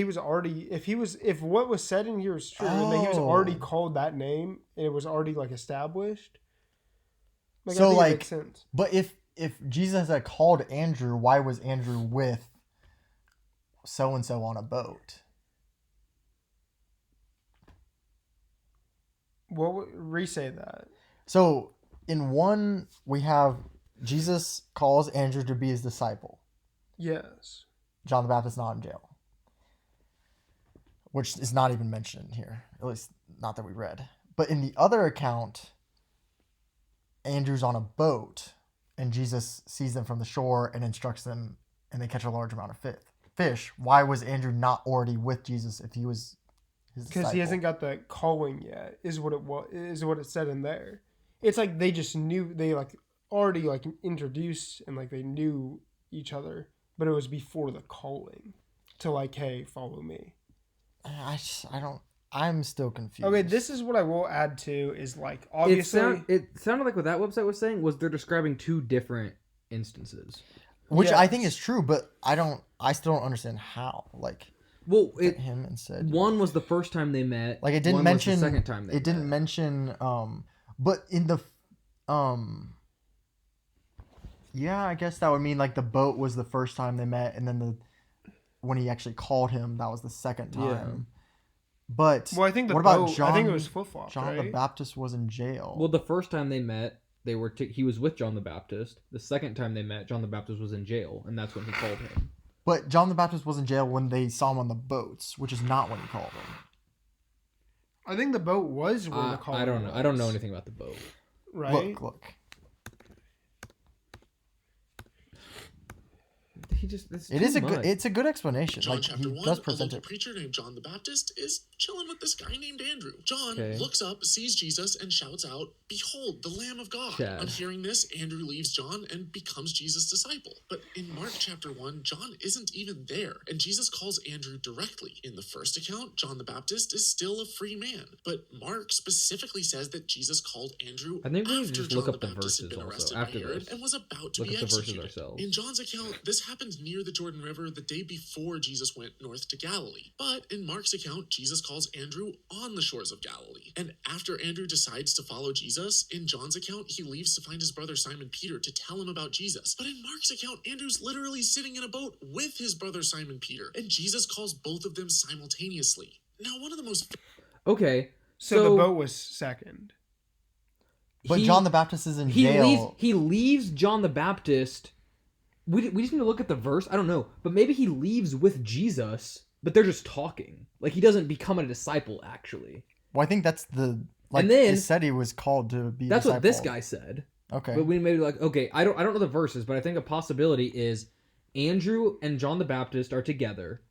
what was said in here is true and that he was already called that name and it was already like established. Like, So I think it like, makes sense. but if Jesus had called Andrew, why was Andrew with so and so on a boat? What re-say that? So in one we have Jesus calls Andrew to be his disciple. Yes. John the Baptist not in jail, which is not even mentioned here, at least not that we read. But in the other account, Andrew's on a boat, and Jesus sees them from the shore and instructs them, and they catch a large amount of fish. Why was Andrew not already with Jesus if he was his disciple? Because he hasn't got the calling yet, is what it said in there. It's like they just knew, they like already like introduced and like they knew each other, but it was before the calling to like, hey, follow me. I'm still confused. Okay, this is what I will add to is like obviously It sounded like what that website was saying was they're describing two different instances. Which Yes. I think is true, but I still don't understand how. Like, Well, look at him and said one was the first time they met. like it didn't one mention was the second time they it didn't met. mention but in the yeah, I guess that would mean like the boat was the first time they met, and then when he actually called him, that was the second time. Yeah. But well, I think the what about boat, John? I think it was flip flop. John right? the Baptist was in jail. Well, the first time they met, he was with John the Baptist. The second time they met, John the Baptist was in jail, and that's when he called him. But John the Baptist was in jail when they saw him on the boats, which is not when he called him. I think the boat was where the calling I don't know. was, I don't know anything about the boat. Right? Look. It's a good explanation. John Like chapter he 1, does a present local it. preacher named John the Baptist is chilling with this guy named Andrew. John Okay. looks up, sees Jesus, and shouts out, "Behold, the Lamb of God." Chad. On hearing this, Andrew leaves John and becomes Jesus' disciple. But in Mark chapter 1, John isn't even there, and Jesus calls Andrew directly. In the first account, John the Baptist is still a free man, but Mark specifically says that Jesus called Andrew I think we need to after just John look the up the Baptist had verses been also, arrested after by Herod this. and was about to Look be up the verses executed. ourselves. In John's account, this happened near the Jordan River the day before Jesus went north to Galilee. But in Mark's account, Jesus calls Andrew on the shores of Galilee. And after Andrew decides to follow Jesus, in John's account, he leaves to find his brother Simon Peter to tell him about Jesus. But in Mark's account, Andrew's literally sitting in a boat with his brother Simon Peter, and Jesus calls both of them simultaneously. Now, one of the most Okay. So the boat was second. But John the Baptist is in jail. He leaves John the Baptist. We just need to look at the verse. I don't know. But maybe he leaves with Jesus, but they're just talking. Like, he doesn't become a disciple, actually. Well, I think that's the like. And then- it said he was called to be. That's a what this disciple. guy said. Okay. But we maybe like, okay, I don't know the verses, but I think a possibility is Andrew and John the Baptist are together.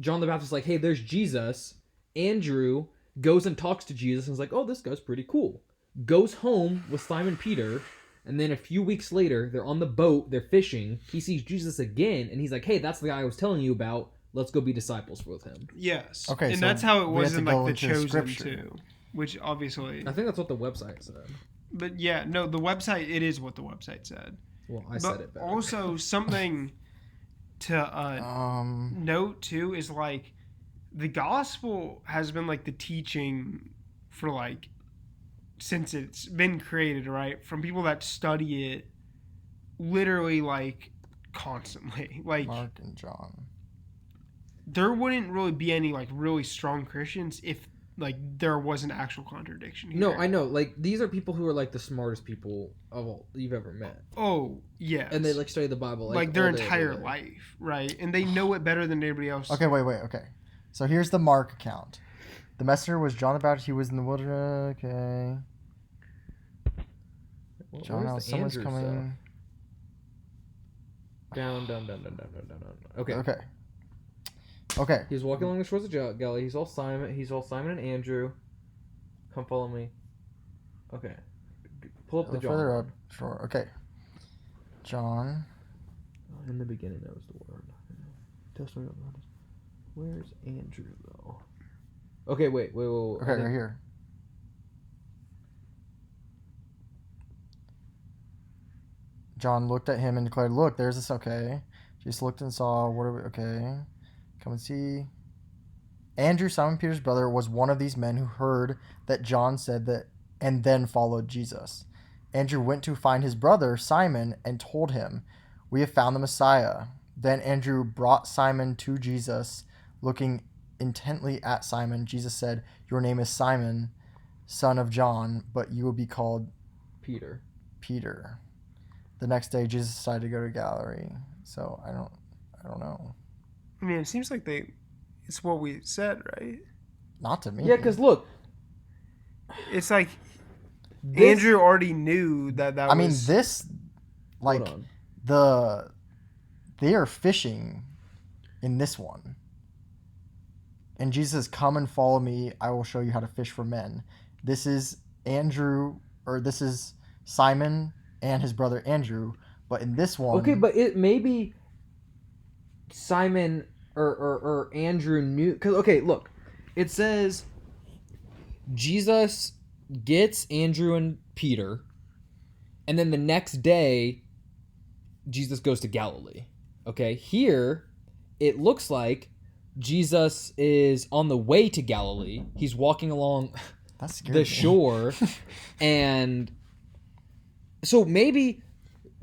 John the Baptist is like, hey, there's Jesus. Andrew goes and talks to Jesus and is like, oh, this guy's pretty cool. Goes home with Simon Peter, and then a few weeks later, they're on the boat, they're fishing. He sees Jesus again, and he's like, hey, that's the guy I was telling you about. Let's go be disciples with him. Yes. Okay, and so that's how it we was have in to go like the into Chosen Scripture. too, which obviously. I think that's what the website said. But yeah, no, the website. It is what the website said. Well, I But said it better. also something to note too is like the gospel has been like the teaching for like since it's been created, right? From people that study it literally like constantly. Like Mark and John. there wouldn't really be any like really strong Christians if like there was an actual contradiction here. No, I know. Like, these are people who are like the smartest people of all you've ever met. Oh, yes. And they like study the Bible like their all day, entire every day. life, right? And they know it better than anybody else. Okay, wait. Okay. So here's the Mark account. The messenger was John the Baptist. He was in the wilderness. Okay. Well, John, where's the someone's Andrew coming. stuff? Down. Okay. Okay. He's walking along the shores of Galilee. He's all Simon and Andrew. Come follow me. Okay. Pull up the John. Further up. Sure. Okay. John. In the beginning, there was the word. Testimony of God. Where's Andrew though? Okay, wait. Okay, right here. John looked at him and declared, "Look, there's this." Okay. Jesus looked and saw. What are we? Okay. Come and see. Andrew, Simon Peter's brother, was one of these men who heard that John said that and then followed Jesus. Andrew went to find his brother, Simon, and told him, "We have found the Messiah." Then Andrew brought Simon to Jesus. Looking intently at Simon, Jesus said, "Your name is Simon, son of John, but you will be called Peter. Peter." the next day Jesus decided to go to Galilee. So I don't know. I mean, it seems like it's what we said, right? Not to me. Yeah, because look, It's like this- Andrew already knew that I mean, was... this, like, hold on. they are fishing in this one. And Jesus says, "Come and follow me. I will show you how to fish for men." This is this is Simon and his brother Andrew. But in this one... Okay, but it maybe Simon or Andrew knew... Because, okay, look. It says Jesus gets Andrew and Peter, and then the next day, Jesus goes to Galilee. Okay, here, it looks like Jesus is on the way to Galilee. He's walking along the shore, and so maybe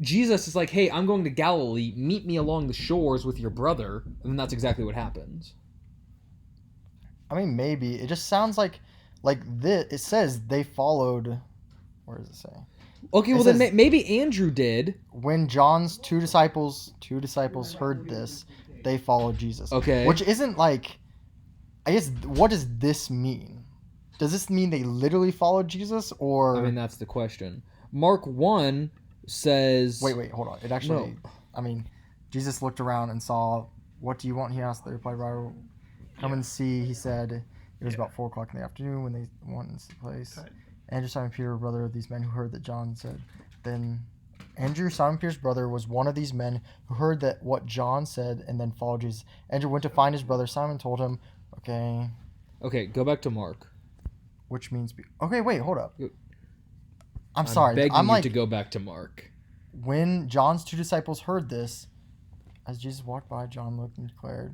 Jesus is like, "Hey, I'm going to Galilee. Meet me along the shores with your brother," and then that's exactly what happens. I mean, maybe. It just sounds like this. It says they followed... Where does it say? Okay, well says- then maybe Andrew did. When John's two disciples heard this, they followed Jesus. Okay. Which isn't like... I guess, what does this mean? Does this mean they literally followed Jesus, or... I mean, that's the question. Mark 1 says... Wait, hold on. It actually... No. I mean, Jesus looked around and saw, "What do you want?" He asked. They replied, "Come and see," he said. It was about 4 o'clock in the afternoon when they went into the place. Right. Andrew, Simon Peter, brother of these men who heard that John said. Then Andrew, Simon Peter's brother, was one of these men who heard that what John said and then followed Jesus. Andrew went to find his brother. Simon told him, Okay, go back to Mark. which means... Okay, wait, hold up. I'm I'm sorry. begging I'm you like, to go back to Mark. when John's two disciples heard this, as Jesus walked by, John looked and declared...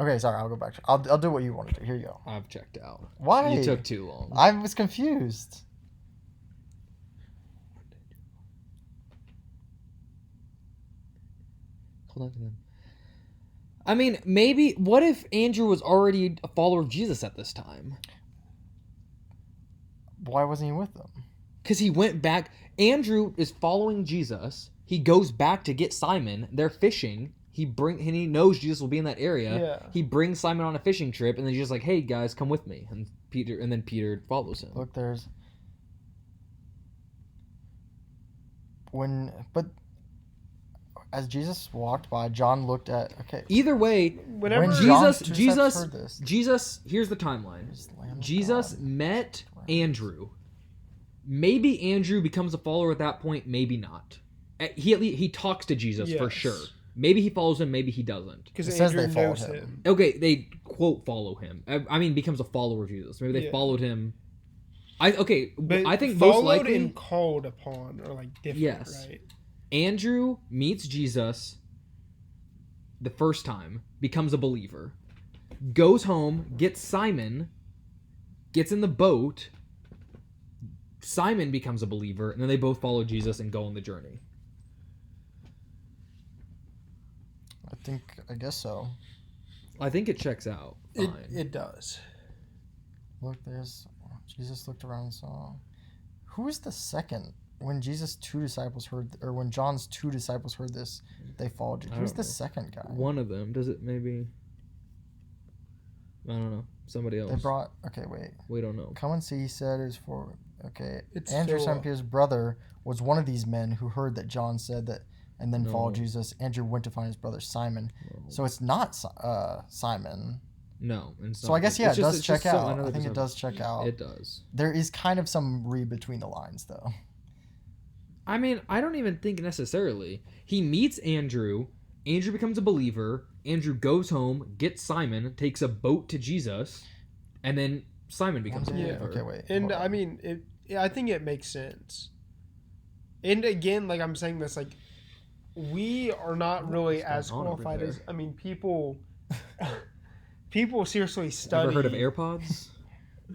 Okay, sorry, I'll go back. I'll do what you want to do. Here you go. I've checked out. Why? You took too long. I was confused. Hold on to them. I mean, maybe... What if Andrew was already a follower of Jesus at this time? Why wasn't he with them? Because he went back... Andrew is following Jesus. He goes back to get Simon. They're fishing. And he knows Jesus will be in that area. Yeah. He brings Simon on a fishing trip, and then he's just like, "Hey guys, come with me." And then Peter follows him. Look, there's... As Jesus walked by, John looked at... Okay. Either way, Whenever When John's two disciples Jesus, heard this, Jesus. Here's the timeline. this Lamb of Jesus God- met Andrew. Maybe Andrew becomes a follower at that point. Maybe not. He talks to Jesus for Yes. sure. Maybe he follows him. Maybe he doesn't. because It says Andrew they followed knows him. him. Okay, they quote follow him. I mean, becomes a follower of Jesus. Maybe they Yeah. followed him. I think most followed likely and called upon are like different, Yes. right? Andrew meets Jesus the first time, becomes a believer, goes home, gets Simon, gets in the boat. Simon becomes a believer, and then they both follow Jesus and go on the journey. I guess so. I think it checks out. Fine. It does. Look, Jesus looked around and saw... Who is the second? When John's two disciples heard this, they followed you. I Who's don't the know. second guy? One of them. Does it maybe... I don't know. Somebody else. They brought... Okay, wait. We don't know. Come and see, he said, is for... Okay. It's Andrew, Simon Philip. Peter's brother, was one of these men who heard that John said that and then No. followed Jesus. Andrew went to find his brother Simon. So it's not Simon. No. So I guess, yeah, it does check out. I think it does check out. It does. There is kind of some read between the lines, though. I mean, I don't even think necessarily. He meets Andrew. Andrew becomes a believer. Andrew goes home, gets Simon, takes a boat to Jesus, and then Simon becomes a Yeah. believer. Okay, wait. And hold on. I mean, I think it makes sense. And again, like I'm saying this, like we are not really What's as going on over qualified there? as people seriously study. Ever heard of AirPods?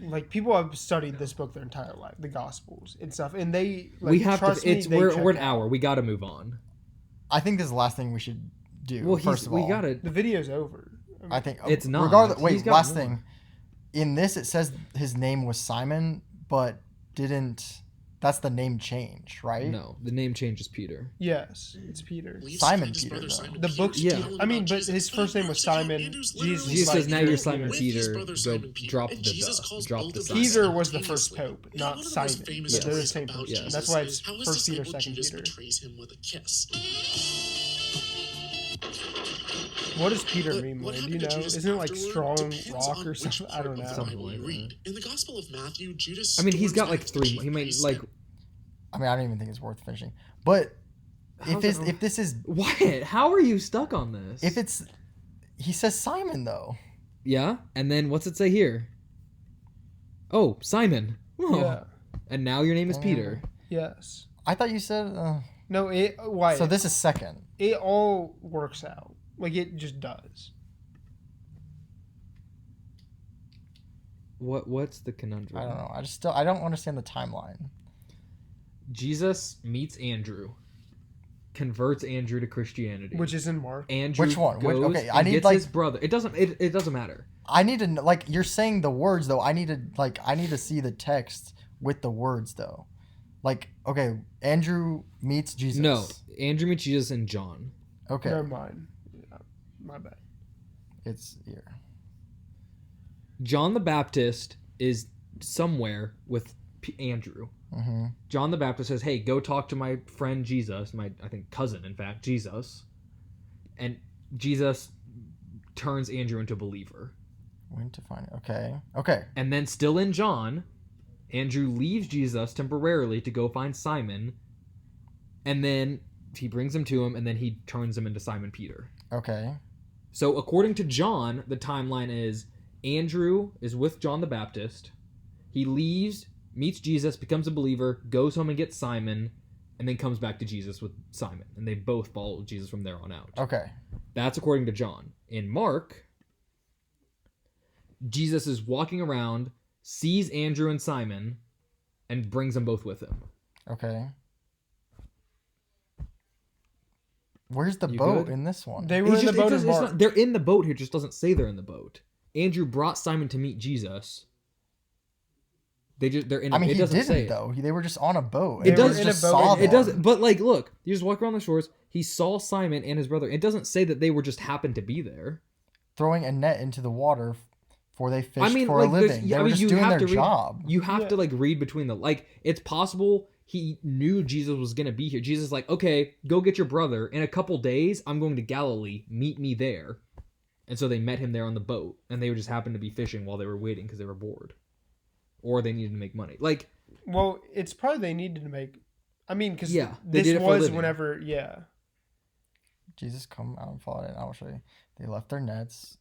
Like people have studied this book their entire life, the Gospels and stuff, and they like, We have trust to. me, It's they we're check an out. hour. We got to move on. I think this is the last thing we should do. Well, first of all, we got to. The video's over. I think It's not. Regardless, He's wait. got Last more. thing. In this, it says his name was Simon, but didn't that's the name change, right? No, the name change is Peter. Yes, it's Peter. Leaves Simon to find his Peter, brother though. Simon The Peter book's to Yeah. tell him I mean, about but Jesus. his But first name was turns out Simon. Andrew's Jesus literally Jesus like says, now Peter. you're Simon with his Peter. brother Go Simon Peter. drop And the Jesus calls drop both the of Simon. them Peter was the first simultaneously. pope, Now, not one of the most Simon. famous Yes. There is stories Saint about Peter. Jesus That's why is it's how his First Peter, disciple Second Judas Peter. betrays him with a kiss. What does Peter But mean? what Do you happened to know? Judas Isn't it like afterward strong depends rock on or which something? I part don't of know. the Something Bible you like read. that. In the Gospel of Matthew, Judas. I mean, he's storms got like back to 3. the He made chief like. priest I mean, I don't even think it's worth finishing. But How's if this is Wyatt, how are you stuck on this? if it's he says Simon though. Yeah, and then what's it say here? Oh, Simon. Oh. Yeah. And now your name is Damn. Peter. Yes. I thought you said. No. Why? So this is second. It all works out. Like it just does. What's the conundrum? I don't know. I don't understand the timeline. Jesus meets Andrew, converts Andrew to Christianity. Which is in Mark. Andrew Which one? goes Okay, I and need, gets like- his brother. It doesn't matter. I need to like you're saying the words though. I need to see the text with the words though. Like okay, Andrew meets Jesus. No, Andrew meets Jesus and John. Okay. Never mind. Yeah, my bad. It's here. John the Baptist is somewhere with Andrew. Mm-hmm. John the Baptist says, "Hey, go talk to my friend Jesus, I think cousin, in fact, Jesus." And Jesus turns Andrew into a believer. When to find it? Okay. Okay. And then still in John, Andrew leaves Jesus temporarily to go find Simon, and then he brings him to him, and then he turns him into Simon Peter. Okay. So according to John, the timeline is Andrew is with John the Baptist. He leaves, meets Jesus, becomes a believer, goes home and gets Simon, and then comes back to Jesus with Simon. And they both follow Jesus from there on out. Okay. That's according to John. In Mark, Jesus is walking around, sees Andrew and Simon, and brings them both with him. Okay. Where's the You boat good? in this one? They were in the boat in Mark. They're in the boat here, just doesn't say they're in the boat. Andrew brought Simon to meet Jesus. They're in. I mean, it he doesn't say didn't though. They were just on a boat. It and does- he in a just boat saw and- them. It doesn't. But like, look, you just walk around the shores. He saw Simon and his brother. It doesn't say that they were just happened to be there. Throwing a net into the water for they fished I mean, for like, a there's- living. yeah, They I were mean, just you doing have their to read- job. You have Yeah. to like read between the like. It's possible he knew Jesus was gonna be here. Jesus is like, okay, go get your brother. In a couple days, I'm going to Galilee. Meet me there. And so they met him there on the boat, and they just happened to be fishing while they were waiting because they were bored, or they needed to make money. Like, Well, it's probably they needed to make. I mean, because Yeah, they this did it for a was living. whenever. Yeah. Jesus come out and followed it. I will show you. They left their nets.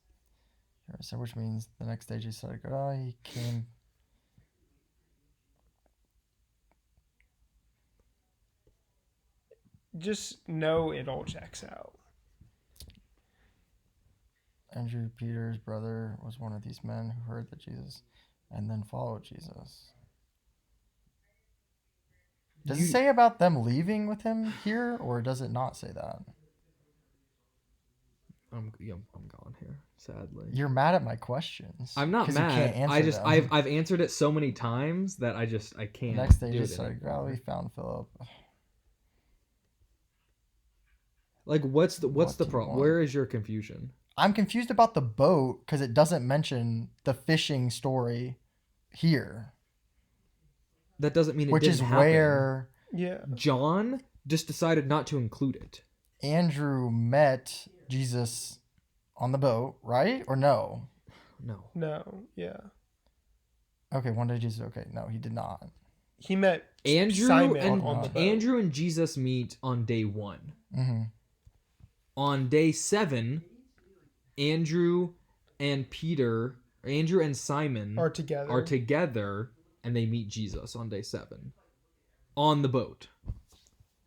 So which means the next day Jesus said, "Oh, he came." Just know it all checks out. Andrew, Peter's brother, was one of these men who heard that Jesus, and then followed Jesus. Does it say about them leaving with him here, or does it not say that? I'm gone here. Sadly, You're mad at my questions. I'm not 'cause you mad. can't answer I just them. I've answered it so many times that I can't. Next day, do Jesus it said, anymore. "Galilee found Philip." Like, what's the What do you problem? want? Where is your confusion? I'm confused about the boat because it doesn't mention the fishing story here, That doesn't mean it which didn't is happen. where Yeah. John just decided not to include it. Andrew met Jesus on the boat, right? Or no? No. No. Yeah. Okay, one day Jesus. Okay, no, he did not. He met Andrew Simon and on the boat. Andrew and Jesus meet on day 1. Mm-hmm. On day 7, Andrew and Simon are together. are together, and they meet Jesus on day 7 on the boat.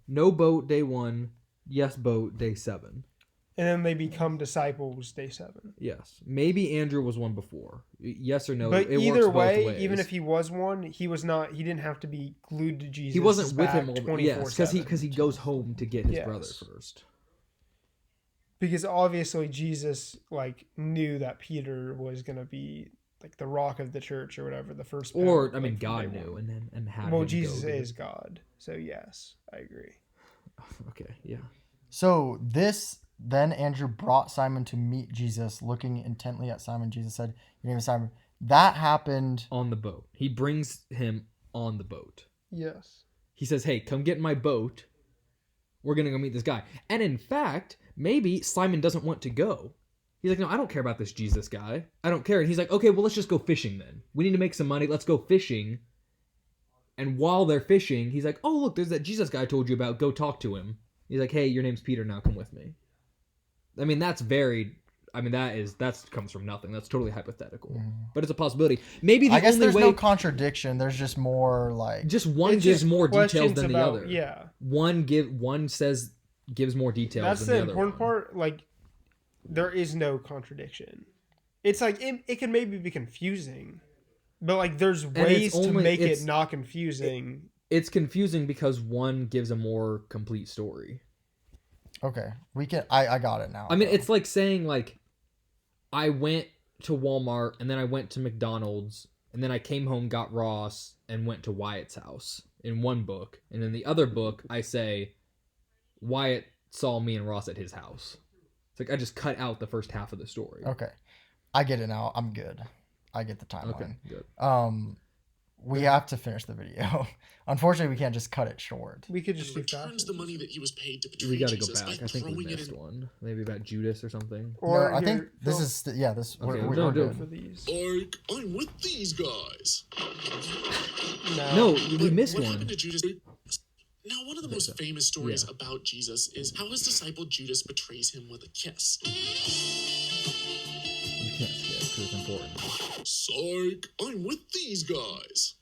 No boat day 1. Yes, boat day 7. And then they become disciples day 7. Yes, maybe Andrew was one before. Yes or no? But it either works both way, ways. even if he was one, he was not. He didn't have to be glued to Jesus. he wasn't with him all the 24/7. yes, because he goes home to get his Yes. brother first. Because obviously Jesus like knew that Peter was gonna be like the rock of the church or whatever, the first. Or pound, I mean, like, God they knew, won. and had Well, him Jesus go do is it. God, so yes, I agree. Okay, yeah. So then Andrew brought Simon to meet Jesus. Looking intently at Simon, Jesus said, "Your name is Simon." That happened. On the boat. He brings him on the boat. Yes. He says, "Hey, come get in my boat. We're gonna go meet this guy." And in fact, maybe Simon doesn't want to go. He's like, "No, I don't care about this Jesus guy. I don't care." And he's like, "Okay, well, let's just go fishing then. We need to make some money. Let's go fishing." And while they're fishing, he's like, "Oh, look, there's that Jesus guy I told you about. Go talk to him." He's like, "Hey, your name's Peter now. Come with me." I mean, that comes from nothing. That's totally hypothetical. But it's a possibility. Maybe the I guess only there's way... no contradiction. There's just more like... Just one It's gives just more details questions than the about- other. Yeah. One gives more details That's than the the other important one. part. Like, there is no contradiction. It's like it can maybe be confusing, but like there's ways to make it not confusing. It's confusing because one gives a more complete story. Okay, we can. I got it now. I mean, it's like saying like, I went to Walmart and then I went to McDonald's and then I came home, got Ross, and went to Wyatt's house in one book, and in the other book I say, Wyatt saw me and Ross at his house. It's like I just cut out the first half of the story. Okay, I get it now. I'm good. I get the timeline. Okay, good. We have to finish the video. Unfortunately, we can't just cut it short. We could just do returns fast. the money that he was paid to betray We got to go Jesus back. by I think we throwing it missed in. one. Maybe about Judas or something. Or No, I think here- this well, is this. Okay, We're no, good. for these. Like, I'm with these guys. No, we But missed what one. happened to Judas? Now, one of the most famous stories Yeah. about Jesus is how his disciple Judas betrays him with a kiss. You can't skip because it's important. Psych, I'm with these guys.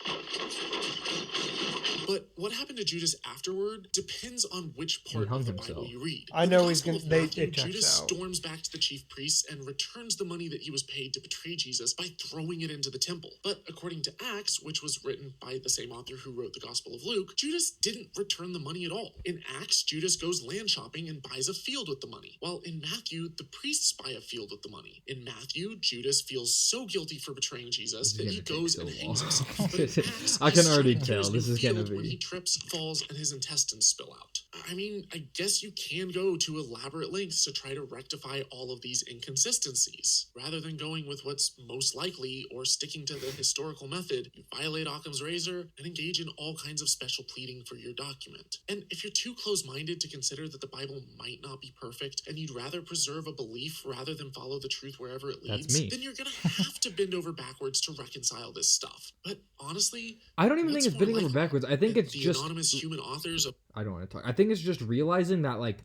But what happened to Judas afterward depends on which part hung of the himself. Bible you read. I In the know he's Gospel gonna- of they- Matthew, it checks Judas out. storms back to the chief priests and returns the money that he was paid to betray Jesus by throwing it into the temple. But according to Acts, which was written by the same author who wrote the Gospel of Luke, Judas didn't return the money at all. In Acts, Judas goes land shopping and buys a field with the money, while in Matthew, the priests buy a field with the money. In Matthew, Judas feels so guilty for betraying Jesus that he goes and hangs himself. But in Acts, I he can already strikes tell his this new is gonna field when be- he trips, falls, and his intestines spill out. I mean, I guess you can go to elaborate lengths to try to rectify all of these inconsistencies. Rather than going with what's most likely or sticking to the historical method, you violate Occam's razor and engage in all kinds of special pleading for your document. And if you're too close-minded to consider that the Bible might not be perfect and you'd rather preserve a belief rather than follow the truth wherever it That's leads, me. then you're gonna have to bend over backwards to reconcile this stuff. But honestly, I don't even think what's it's more bending over likely? backwards. I think That it's the just... anonymous human authors of I don't want to talk. I think it's just realizing that, like,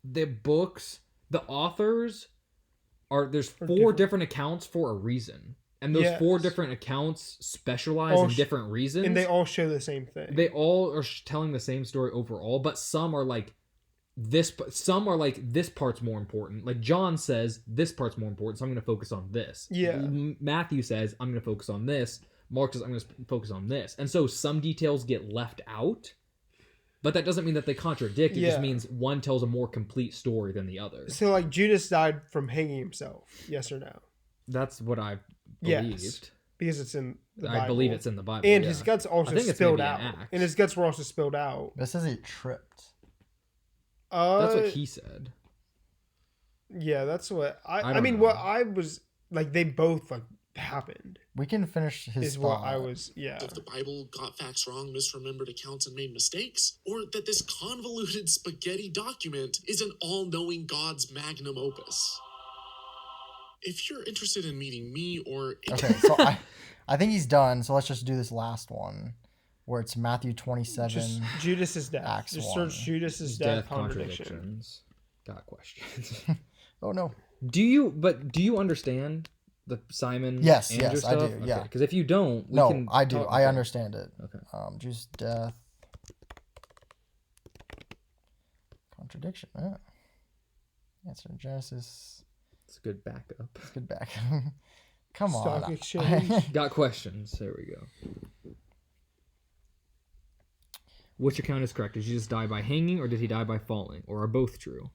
the books, the authors there's four different accounts for a reason. And those four Yes. different accounts specialize All in sh- different reasons. And they all show the same thing. They all are telling the same story overall, but some are like this part's more important. Like John says this part's more important, so I'm going to focus on this. Yeah. Matthew says I'm going to focus on this. Mark says I'm going to focus on this. And so some details get left out, but that doesn't mean that they contradict. It Yeah. just means one tells a more complete story than the other. So like Judas died from hanging himself. Yes or no? That's what I Yes. believed. Because it's in the I Bible. believe it's in the Bible. And yeah. his guts also I think it's spilled maybe in out. Acts. And his guts were also spilled out. This says he tripped. That's what he said. Yeah, that's what I don't mean. know. What I was like, they both like happened. We can finish his Is what thought. I was. Yeah. if the Bible got facts wrong, misremembered accounts, and made mistakes, or that this convoluted spaghetti document is an all-knowing God's magnum opus. If you're interested in meeting me or Okay, so I think he's done. So let's just do this last one, where it's Matthew 27. Just Judas's death. Acts Just 1. search Judas's Death death contradiction. contradictions. Got questions. Oh no. Do you understand the Simon Yes, Andrew yes, I stuff? do, yeah. Because if you don't, we No, can I do. talk- I okay. understand it. Okay. Juice death. Contradiction. Yeah. Answer in Genesis. It's a good backup. It's good back. Come Stock on. exchange. Got questions. There we go. Which account is correct? Did Jesus die by hanging or did he die by falling? Or are both true?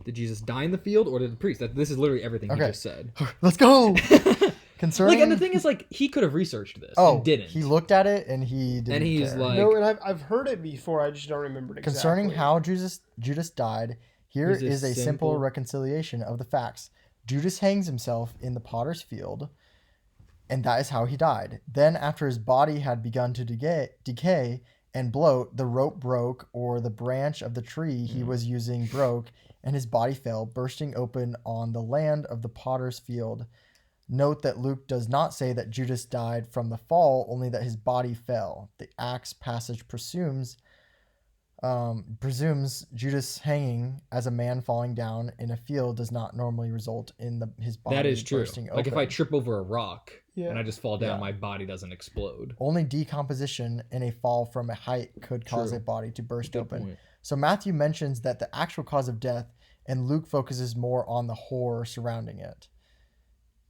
Did Jesus die in the field or did the priest? This is literally everything he Okay. just said. Let's go. Okay, Concerning, and the thing is, like, he could have researched this and didn't. He looked at it and he didn't And he's care. like- No, and I've heard it before. I just don't remember it exactly. Concerning how Judas died, here Here's is a simple simple- reconciliation of the facts. Judas hangs himself in the potter's field, and that is how he died. Then, after his body had begun to decay and bloat, the rope broke, or the branch of the tree he was using broke, and his body fell, bursting open on the land of the potter's field. Note that Luke does not say that Judas died from the fall, only that his body fell. The Acts passage presumes Judas hanging as a man falling down in a field does not normally result in his body That is true. bursting open. Like, if I trip over a rock Yeah. and I just fall down, Yeah. my body doesn't explode. Only decomposition in a fall from a height could cause True. a body to burst Good open. point. So Matthew mentions that the actual cause of death, and Luke focuses more on the horror surrounding it.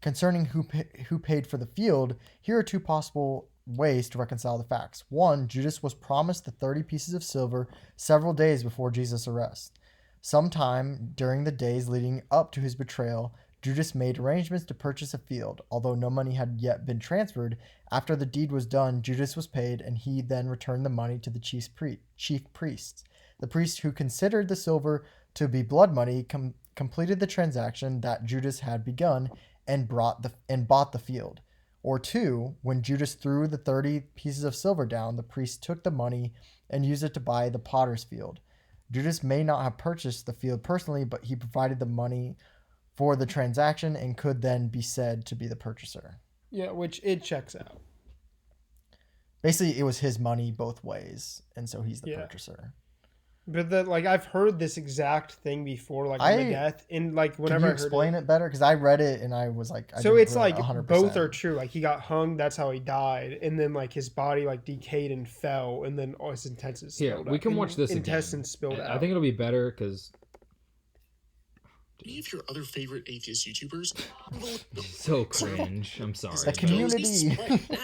Concerning who paid for the field, here are two possible ways to reconcile the facts. One, Judas was promised the 30 pieces of silver several days before Jesus' arrest. Sometime during the days leading up to his betrayal, Judas made arrangements to purchase a field. Although no money had yet been transferred, after the deed was done, Judas was paid, and he then returned the money to the chief priests. The priest who considered the silver to be blood money completed the transaction that Judas had begun and bought the field. Or two, when Judas threw the 30 pieces of silver down, the priest took the money and used it to buy the potter's field. Judas may not have purchased the field personally, but he provided the money for the transaction and could then be said to be the purchaser. Yeah, which it checks out. Basically, it was his money both ways, and so he's the Yeah. purchaser. But I've heard this exact thing before, like on the death, and like Can whenever you I heard explain it better? Because I read it and I was like, So it's like 100%. both are true. Like he got hung, that's how he died, and then like his body like decayed and fell, and then all his intestines Here, spilled we out. can watch this Intestines again. spilled out. I think it'll be better because Any of your other favorite atheist YouTubers? so cringe. I'm sorry. The community.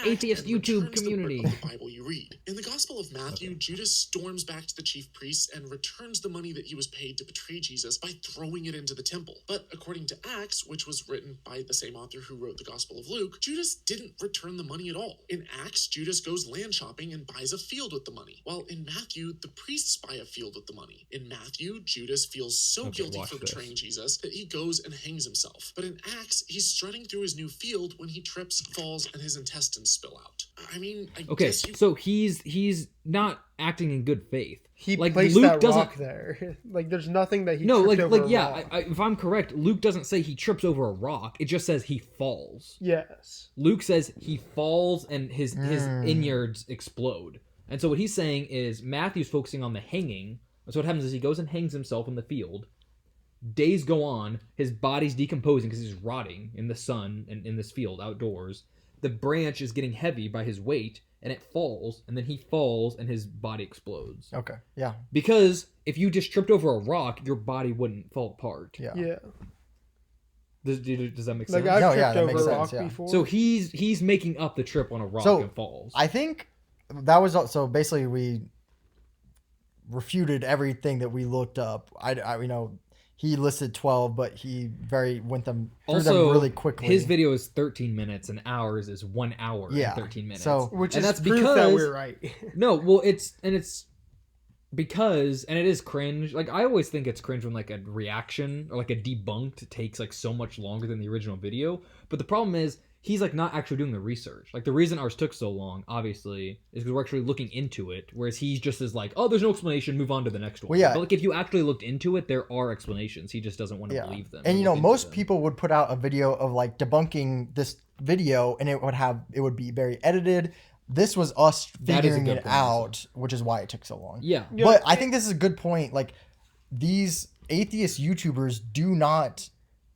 Atheist YouTube community. The Bible you read. In the Gospel of Matthew, Judas storms back to the chief priests and returns the money that he was paid to betray Jesus by throwing it into the temple. But according to Acts, which was written by the same author who wrote the Gospel of Luke, Judas didn't return the money at all. In Acts, Judas goes land shopping and buys a field with the money, while in Matthew, the priests buy a field with the money. In Matthew, Judas feels so Okay, guilty watch for this. betraying Jesus that he goes and hangs himself. But in Acts, he's strutting through his new field when he trips, falls, and his intestines spill out. I mean, I Okay, guess you... so he's not acting in good faith. he like, placed Luke that doesn't- rock there. Like there's nothing that he No, tripped like over a yeah. rock. If I'm correct, Luke doesn't say he trips over a rock. It just says he falls. Yes. Luke says he falls and his innards explode. And so what he's saying is Matthew's focusing on the hanging. So what happens is he goes and hangs himself in the field. Days go on, his body's decomposing because he's rotting in the sun and in this field outdoors. The branch is getting heavy by his weight, and it falls, and then he falls, and his body explodes. Okay, yeah. Because if you just tripped over a rock, your body wouldn't fall apart. Yeah. Yeah. Does that make sense? Like I've No, tripped yeah, that over makes a sense, rock yeah. before. So he's making up the trip on a rock So, and falls. I think that was so basically we refuted everything that we looked up. I you know, he listed 12, but he went through them also, really quickly. his video is 13 minutes and ours is 1 hour Yeah, and 13 minutes. so- which and is that's proof because that we're right. no, well it's because, and it is cringe. Like I always think it's cringe when like a reaction or like a debunked takes like so much longer than the original video. But the problem is he's like not actually doing the research. Like the reason ours took so long, obviously, is because we're actually looking into it. Whereas he's just is like, oh, there's no explanation, move on to the next one. Well, yeah. But like if you actually looked into it, there are explanations. He just doesn't want to Yeah. believe them. And or you know, look into most them. people would put out a video of like debunking this video, and it would be very edited. This was us That is a figuring good it point, out, which is why it took so long. Yeah. Yeah, But I think this is a good point. Like these atheist YouTubers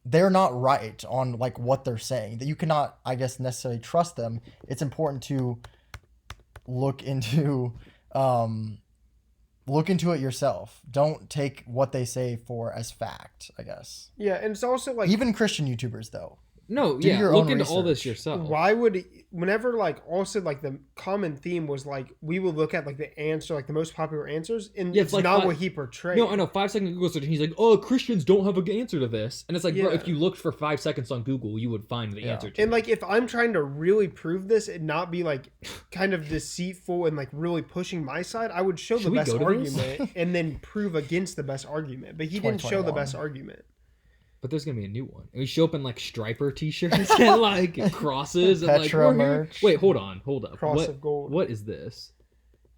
they're not right on like what they're saying. That you cannot, I guess, necessarily trust them. It's important to look into it yourself. Don't take what they say for as fact, I guess. Yeah, and it's also like Even Christian YouTubers though. No, Do yeah, your look own into all this research. yourself. Why would whenever like also like the common theme was like we would look at like the answer, like the most popular answers, and Yeah, it's it's like not what he portrayed. No, I know. 5-second Google search, and he's like, "Oh, Christians don't have an answer to this," and it's like, bro, Yeah. if you looked for 5 seconds on Google, you would find the Yeah. answer to And it. like if I'm trying to really prove this and not be like kind of deceitful and like really pushing my side, I would show Should the we best go to this? argument and then prove against the best argument. But he didn't show the 2021. best argument. But there's gonna be a new one. And we show up in like striper t-shirts and like crosses and like Petra we're here. merch. Wait, hold up. Cross what, of gold. What is this?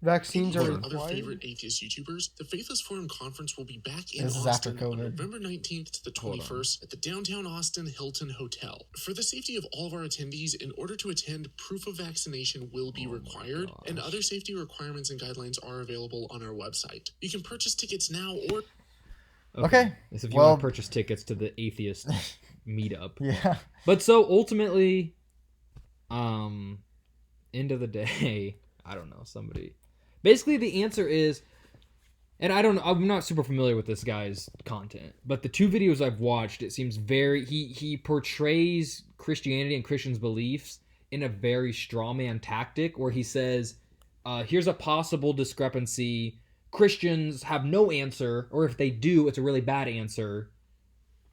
Vaccines are One of other required. favorite atheist YouTubers, the Faithless Forum Conference will be back in This is after Austin on COVID. November 19th to the 21st at the downtown Austin Hilton Hotel. For the safety of all of our attendees, in order to attend, proof of vaccination will be required, and other safety requirements and guidelines are available on our website. You can purchase tickets now or Okay. As if you Well- want to purchase tickets to the atheist meetup. Yeah. But so ultimately, end of the day, I don't know, somebody. Basically, the answer is, and I don't know, I'm not super familiar with this guy's content, but the 2 videos I've watched, it seems very, he portrays Christianity and Christians' beliefs in a very strawman tactic where he says, here's a possible discrepancy. Christians have no answer, or if they do, it's a really bad answer.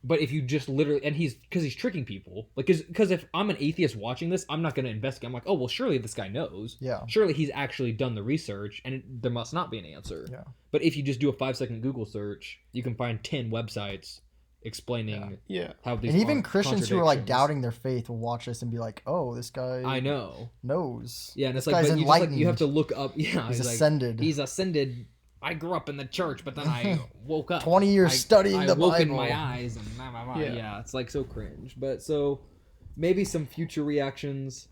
But if you just literally, and because he's tricking people, like, because if I'm an atheist watching this, I'm not going to investigate. I'm like, oh, well, surely this guy knows. Yeah. Surely he's actually done the research, and there must not be an answer. Yeah. But if you just do a 5-second Google search, you can find 10 websites explaining Yeah. how these And even are Christians who are like contradictions. doubting their faith will watch this and be like, "Oh, this guy I know. knows." Yeah, and this it's like, guy's but you, just, like, enlightened. you have to look up. Yeah, He's like, ascended. He's ascended. I grew up in the church, but then I woke up. 20 years studying I the woke in Bible. my eyes, and blah, blah, blah. Yeah. Yeah, it's like so cringe. But so maybe some future reactions.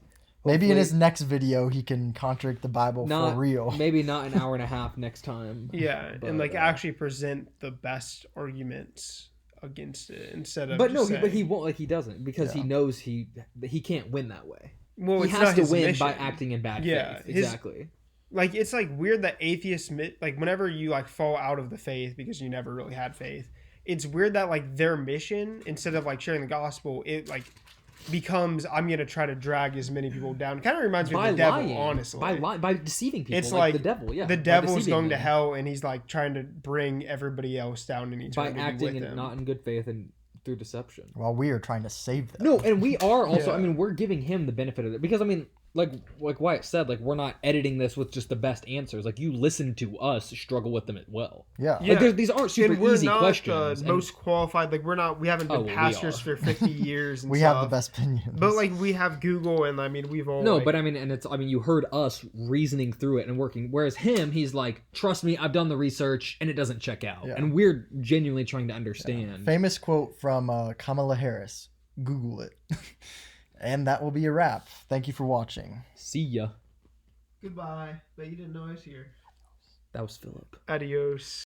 Maybe in Hopefully- his next video he can contradict the Bible not for real. Maybe not an hour and a half next time. Yeah, But, and like uh, actually present the best arguments against it instead of. But no, just but he saying- won't. Like he doesn't because he Yeah. knoes he can't win that way. Well, He it's has not to his win mission. by acting in bad Yeah, faith. his- Exactly. Like it's like weird that atheists like whenever you like fall out of the faith because you never really had faith. It's weird that like their mission instead of like sharing the gospel, it like becomes I'm gonna try to drag as many people down. Kind of reminds me By of the devil, lying, honestly. by deceiving people. It's like like the devil. Yeah, the by devil's deceiving going to them. hell and he's like trying to bring everybody else down in by eternity acting with and him. not in good faith and through deception. While we are trying to save them. No, and we are also. Yeah. I mean, we're giving him the benefit of it because I mean, like Wyatt said, like we're not editing this with just the best answers. Like you listen to us struggle with them as well. Yeah. Yeah. Like these aren't super And we're easy not questions. the and- most qualified. Like we haven't Oh, been well, we pastors are. for 50 years. And We stuff. have the best opinions. But like we have Google, and I mean we've all No, like, but I mean, and it's. I mean, you heard us reasoning through it and working. Whereas him, he's like, trust me, I've done the research, and it doesn't check out. Yeah. And we're genuinely trying to understand. Famous quote from Kamala Harris. Google it. And that will be a wrap. Thank you for watching. See ya. goodbye. But you didn't know I was here. That was Philip. Adios.